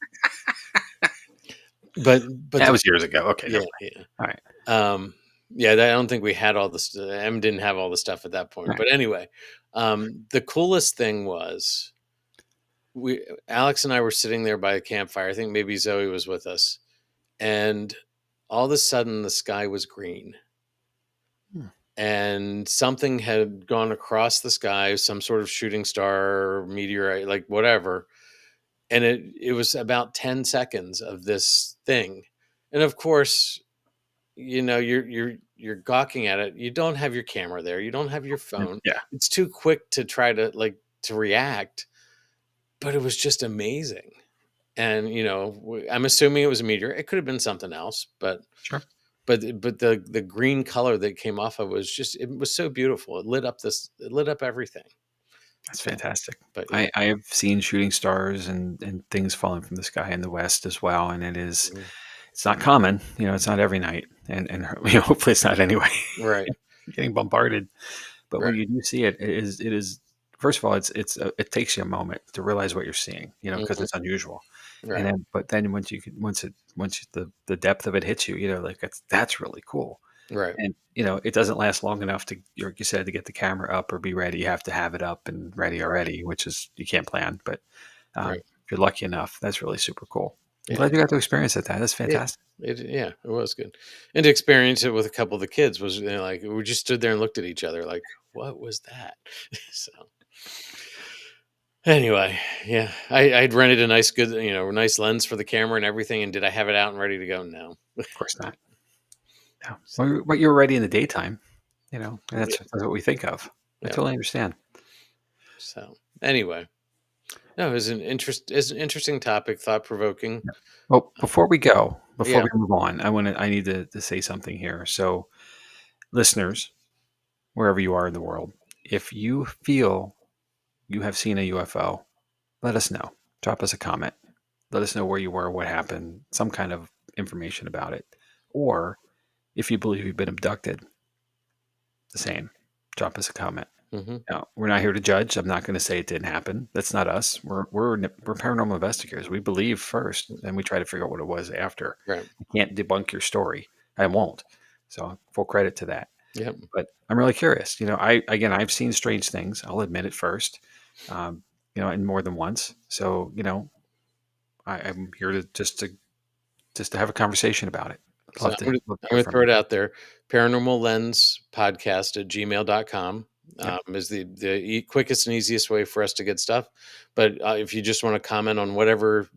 But That the was years ago. Okay, never yeah, mind. yeah. Alright, Yeah, I don't think we had all this. M didn't have all the stuff at that point. alright. But anyway, the coolest thing was we Alex and I were sitting there by a campfire. I think maybe Zoe was with us, and all of a sudden the sky was green, Hmm. and something had gone across the sky, some sort of shooting star, meteorite, like whatever. And it was about 10 seconds of this thing, and of course, you're gawking at it. You don't have your camera there. You don't have your phone. Yeah, It's too quick to try to react, but it was just amazing. And I'm assuming it was a meteor. It could have been something else, but sure. the green color that came off of it was so beautiful. It lit up everything. That's So, fantastic. but yeah. I have seen shooting stars and things falling from the sky in the west as well, and Mhm. it's not common, it's not every night, and hopefully it's not anyway. Right. Getting bombarded. But when Right. you do see it, it is first of all, it takes you a moment to realize what you're seeing, because Mhm. it's unusual. And Right. then once the depth of it hits you, like that's really cool. Right. And it doesn't last long enough to, like you said, to get the camera up or be ready. You have to have it up and ready Right. already, which is you can't plan. But Right. if you're lucky enough, that's really super cool. I'm Yeah. glad you got to experience it. That's Yeah. fantastic. It was good. And to experience it with a couple of the kids was, like, we just stood there and looked at each other like, what was that? So anyway, yeah, I'd rented a nice lens for the camera and everything. And did I have it out and ready to go? No. Of course not. No, So well, but you're ready in the daytime. And yeah. that's what we think of. I Yeah. totally understand. So anyway, no, it's an interesting topic, thought provoking. Yeah. Well, before Yeah. we move on, I need to say something here. So, listeners, wherever you are in the world, if you feel you have seen a UFO, let us know. Drop us a comment. Let us know where you were, what happened, some kind of information about it. Or if you believe you've been abducted, the same. Drop us a comment. Hmm. Now, we're not here to judge. I'm not going to say it didn't happen. That's not us. We're paranormal investigators. We believe first, and we try to figure out what it was after. Right. I can't debunk your story. I won't. So full credit to that. Yep. But I'm really curious. I've seen strange things. I'll admit it first. And more than once. So I'm here to just to have a conversation about it. So Love to I'm hear going to from throw you. it out there. Paranormal Lens Podcast at gmail.com Yep. is the quickest and easiest way for us to get stuff. But if you just want to comment on whatever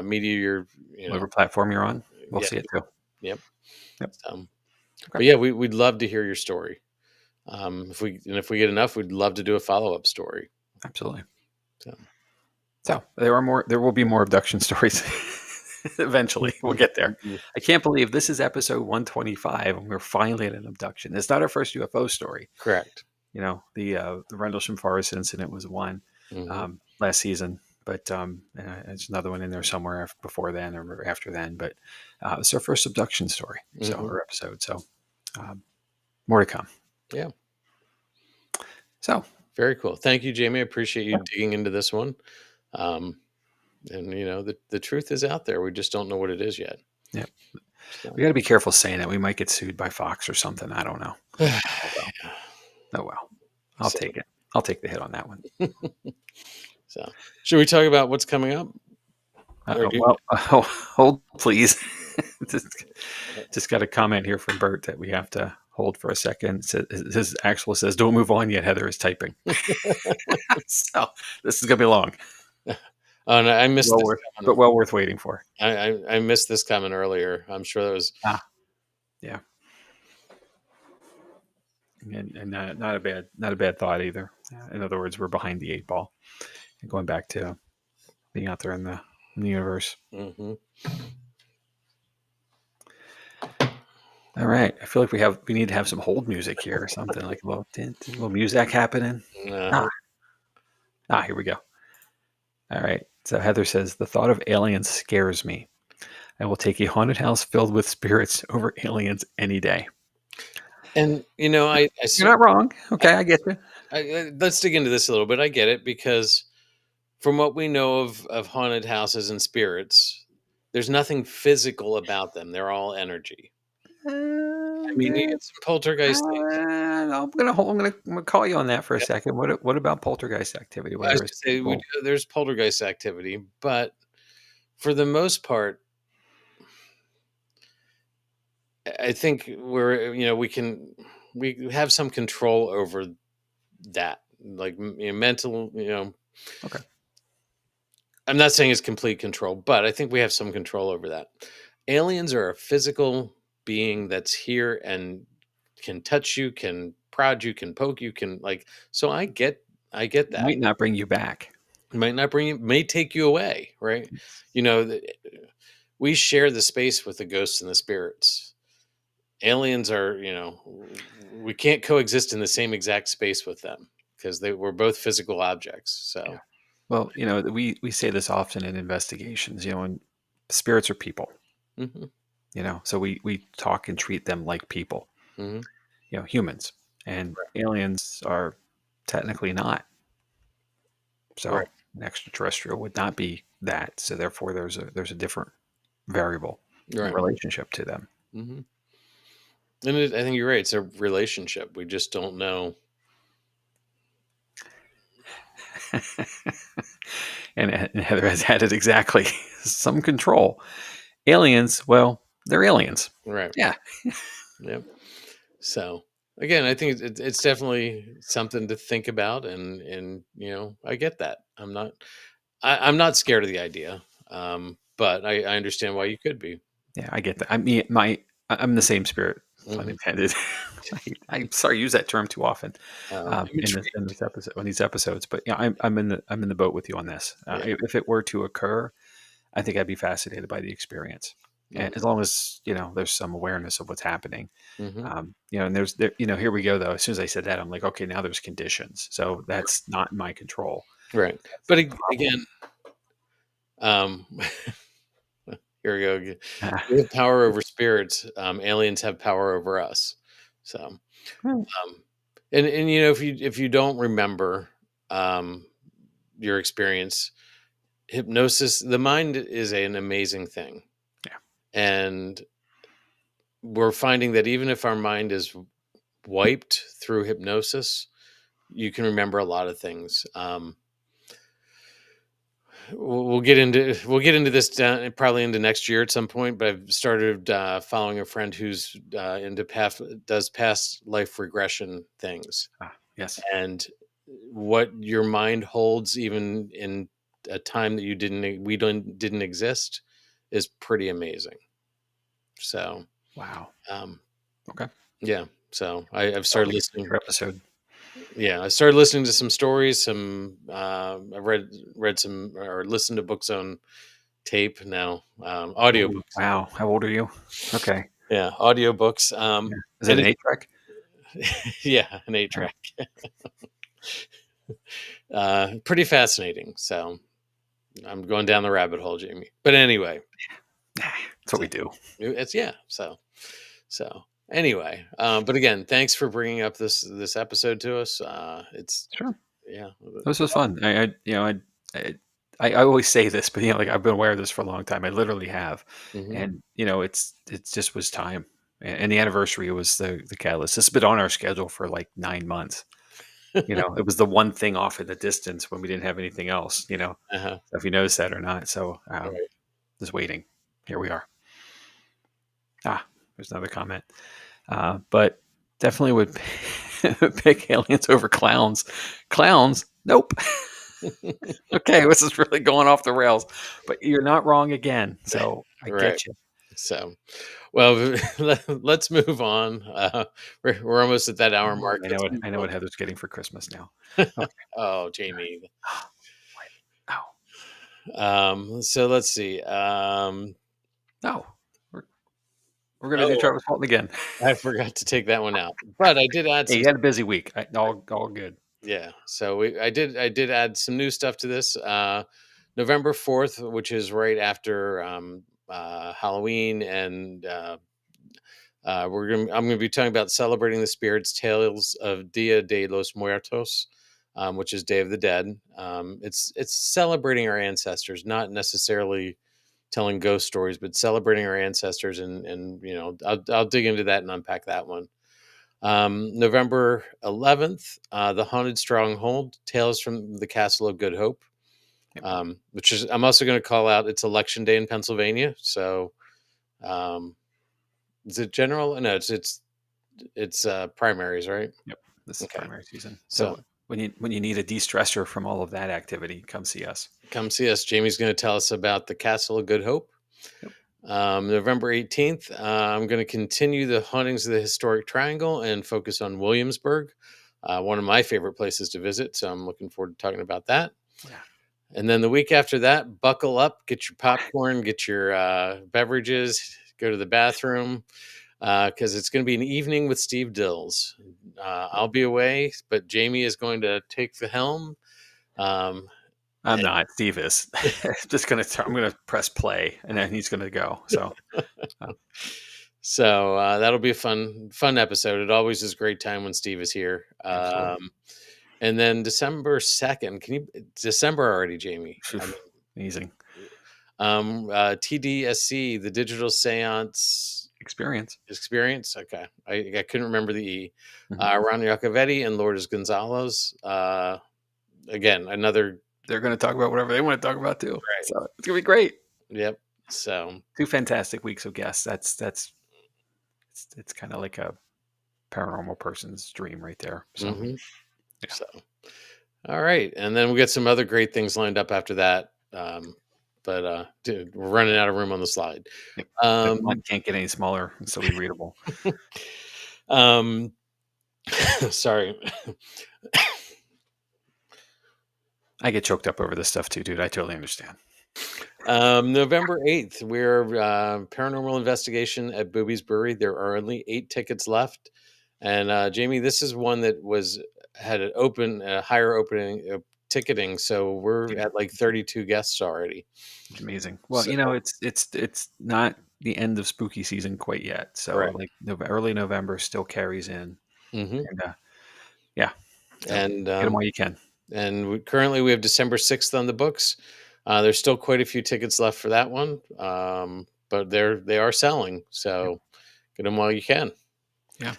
media you're, Whatever platform you're on, we'll yeah, see it too. yep. Yep. But Okay. yeah, we'd love to hear your story. If we get enough, we'd love to do a follow-up story. Absolutely. So So there will be more abduction stories. Eventually, we'll get there. I can't believe this is episode 125 and we're finally at an abduction. It's not our first UFO story. Correct. The Rendlesham Forest incident was one last season, but there's another one in there somewhere before then or after then. But it's our first abduction story, or episode. So more to come. Yeah. So very cool. Thank you, Jamie. I appreciate you digging into this one. And the truth is out there. We just don't know what it is yet. Yeah. So. We got to be careful saying that. We might get sued by Fox or something. I don't know. Oh well. I'll take it. I'll take the hit on that one. So, should we talk about what's coming up? Hold please. just got a comment here from Bert that we have to hold for a second. His actual says, "Don't move on yet. Heather is typing." So this is gonna be long. Oh, no, I missed this but well worth waiting for. I missed this comment earlier. I'm sure that was yeah. And not a bad thought either. In other words, we're behind the 8 ball, and going back to being out there in the universe. Mm-hmm. All right, I feel like we need to have some hold music here or something like a little music happening. No. Here we go. All right. So Heather says, the thought of aliens scares me. I will take a haunted house filled with spirits over aliens any day. And, you're not wrong. Okay, I get you. Let's dig into this a little bit. I get it, because from what we know of haunted houses and spirits, there's nothing physical about them. They're all energy. I mean, you get some poltergeist things. I'm gonna call you on that for a second. What about poltergeist activity? I was gonna say, there's poltergeist activity, but for the most part, I think we have some control over that, like mental. Okay. I'm not saying it's complete control, but I think we have some control over that. Aliens are a physical being that's here and can touch you, can prod you, can poke you, so I get that. Might not bring you back. May take you away, right? We share the space with the ghosts and the spirits. Aliens are, we can't coexist in the same exact space with them because we're both physical objects. So, yeah. Well, we say this often in investigations, and spirits are people, so we talk and treat them like people, humans, and aliens are technically not. So an extraterrestrial would not be that. So therefore there's a different variable relationship to them. Mm-hmm. And I think you're right. It's a relationship. We just don't know. and Heather has added exactly some control. Aliens, well, they're aliens. Right. Yeah. Yep. So again, I think it's definitely something to think about. And I get that. I'm not scared of the idea. But I understand why you could be. Yeah, I get that. I'm the same spirit, pun intended. I'm sorry, I use that term too often in this episode, on these episodes. But yeah, I'm in the boat with you on this. If it were to occur, I think I'd be fascinated by the experience, and as long as there's some awareness of what's happening. And here we go though. As soon as I said that, I'm like, okay, now there's conditions, so that's not in my control. Right, but again, here we go again. We have power over spirits. Aliens have power over us. So, and if you don't remember your experience, hypnosis, the mind is an amazing thing. Yeah, and we're finding that even if our mind is wiped through hypnosis, you can remember a lot of things. we'll get into this probably into next year at some point. But I've started following a friend who's does past life regression things, Yes. and what your mind holds even in a time that didn't exist is pretty amazing. So Wow. um, Okay. yeah, so I've That'll started be a listening. future episode. Yeah, I started listening to some stories. I read some or listened to books on tape now, Oh, audiobooks. wow. How old are you? Okay. Yeah, audiobooks. Yeah. Is it And an it's 8-track? yeah, an 8-track. Pretty fascinating. So I'm going down the rabbit hole, Jamie. But anyway, That's what we do. it's yeah. So anyway, but again, thanks for bringing up this episode to us. It's Sure. yeah, This was fun. I I always say this, but like I've been aware of this for a long time. I literally have, mhm. and it just was time, and the anniversary was the catalyst. It's been on our schedule for like 9 months. It was the one thing off in the distance when we didn't have anything else. Uh-huh. If you noticed that or not. So Right. just waiting. Here we are. There's another comment. But definitely would pick aliens over clowns. Clowns? Nope. Okay, this is really going off the rails, but you're not wrong again. So I Right. get you. So, well, let's move on. We're almost at that hour Oh, mark. I know Let's what move I know what Heather's getting for Christmas now. on. Okay. Oh, Jamie. Wait. Oh So let's see. no, we're gonna do Oh, Travis Walton again. I forgot to take that one out, but I did add Hey, some. you had a busy week. All good. Yeah, so I did add some new stuff to this. November 4th, which is right after Halloween, and I'm gonna be talking about celebrating the spirits, tales of Dia de los Muertos, which is Day of the Dead. It's celebrating our ancestors, not necessarily telling ghost stories, but celebrating our ancestors, and I'll dig into that and unpack that one. November 11th, The Haunted Stronghold, Tales from the Castle of Good Hope, Yep. which is, I'm also going to call out, it's election day in Pennsylvania. So, um, is it general? No, it's primaries, right? Yep. This is Okay. primary season. So So when you need a de-stressor from all of that activity, come see us. come see us. Jamie's going to tell us about the Castle of Good Hope. Yep. November 18th, I'm going to continue the hauntings of the historic triangle and focus on Williamsburg, one of my favorite places to visit. So I'm looking forward to talking about that. Yeah. And then the week after that, buckle up, get your popcorn, get your beverages, go to the bathroom, because it's going to be an evening with Steve Dills. I'll be away, but Jamie is going to take the helm. Um, I'm not. Steve is. I'm gonna press play, and then he's gonna go. So So that'll be a fun episode. It always is a great time when Steve is here. absolutely. And then December 2nd, December already, Jamie? Amazing TDSC, the Digital Seance experience. Experience. Okay, I couldn't remember the E. Mhm. Ron Iacovetti and Lourdes Gonzalez. Again, another. They're going to talk about whatever they want to talk about too. Right. So it's gonna be great. Yep. So 2 fantastic weeks of guests. It's kind of like a paranormal person's dream right there. So mhm. yeah. So all right, and then we get some other great things lined up after that. But dude, we're running out of room on the slide. Yep. The Um, font can't get any smaller and still be readable. um, sorry. I get choked up over this stuff too, dude. I totally understand. November 8th, we're paranormal investigation at Booby's Brewery. There are only 8 tickets left. And Jamie, this is one that had a higher opening ticketing. So we're Yeah. at like 32 guests already. It's amazing. Well, So, it's not the end of spooky season quite yet. So right. like early November still carries in, Hmm. and yeah. So And get them while you can. currently we have December 6th on the books. There's still quite a few tickets left for that one, but they are selling. So get them while you can. Yeah,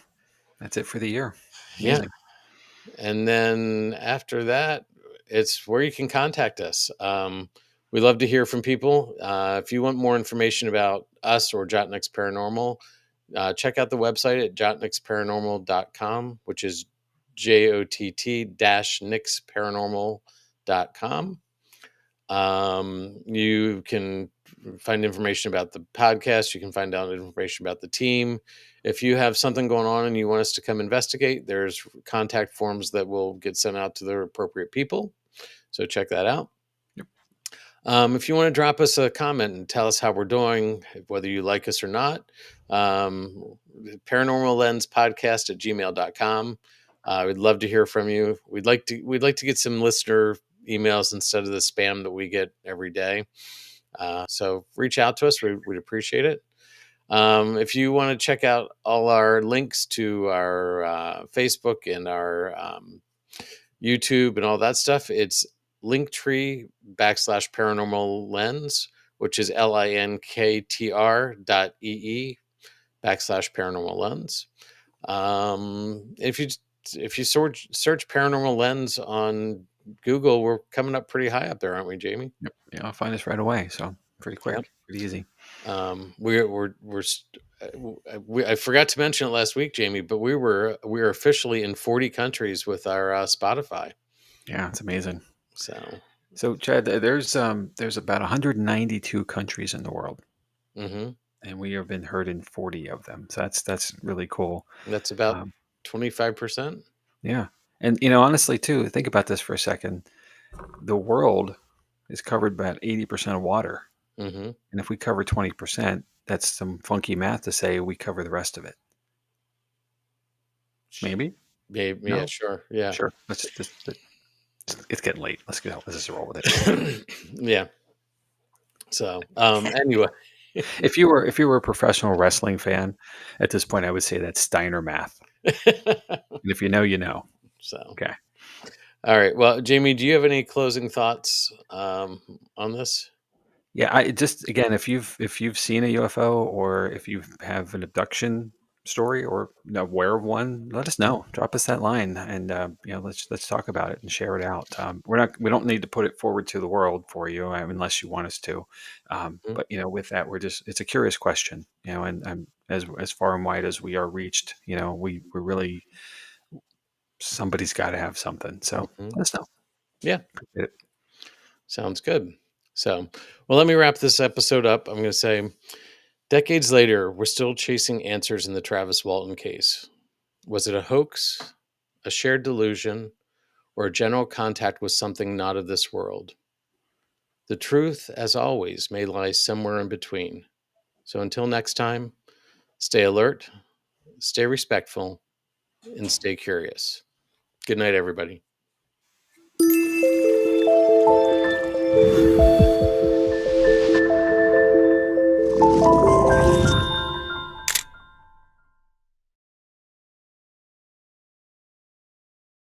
that's it for the year. Yeah. Amazing. And then after that, it's where you can contact us. We love to hear from people. If you want more information about us or Jott-Nyx Paranormal, check out the website at jottnyxparanormal.com, which is JOTT-NYXparanormal.com. You can find information about the podcast. You can find out information about the team. If you have something going on and you want us to come investigate, there's contact forms that will get sent out to the appropriate people. So check that out. Yep. If you want to drop us a comment and tell us how we're doing, whether you like us or not, Paranormal Lens Podcast at gmail.com. We'd love to hear from you. We'd like to get some listener emails instead of the spam that we get every day. So reach out to us. We'd appreciate it. If you want to check out all our links to our Facebook and our YouTube and all that stuff, it's linktree/paranormal lens, which is linktr.ee/paranormal lens. If you search paranormal lens on Google, we're coming up pretty high up there, aren't we, Jamie? Yep. Yeah, I'll find us right away. So pretty quick, Yep. pretty easy. I forgot to mention it last week, Jamie, but we're officially in 40 countries with our Spotify. Yeah, it's amazing. So Chad, there's about 192 countries in the world, mm-hmm. and we have been heard in 40 of them. So that's really cool. That's about 25%. Yeah, and honestly, too, think about this for a second. The world is covered by about 80% of water, Mm-hmm. and if we cover 20%, that's some funky math to say we cover the rest of it. Maybe. No? Yeah, sure. Yeah, sure. It's getting late. Let's just roll with it. Yeah. So anyway, if you were a professional wrestling fan at this point, I would say that's Steiner math. And if you know, you know. So okay. All right. Well, Jamie, do you have any closing thoughts on this? Yeah, I just again, if you've seen a UFO or if you have an abduction story or aware of one, let us know. Drop us that line, and let's talk about it and share it out. We don't need to put it forward to the world for you unless you want us to. But with that, it's a curious question, and as far and wide as we are reached, we're really somebody's got to have something. So let us know. Yeah, appreciate it. Sounds good. So, well, let me wrap this episode up. I'm going to say, decades later, we're still chasing answers in the Travis Walton case. Was it a hoax, a shared delusion, or a general contact with something not of this world? The truth, as always, may lie somewhere in between. So until next time, stay alert, stay respectful, and stay curious. Good night, everybody.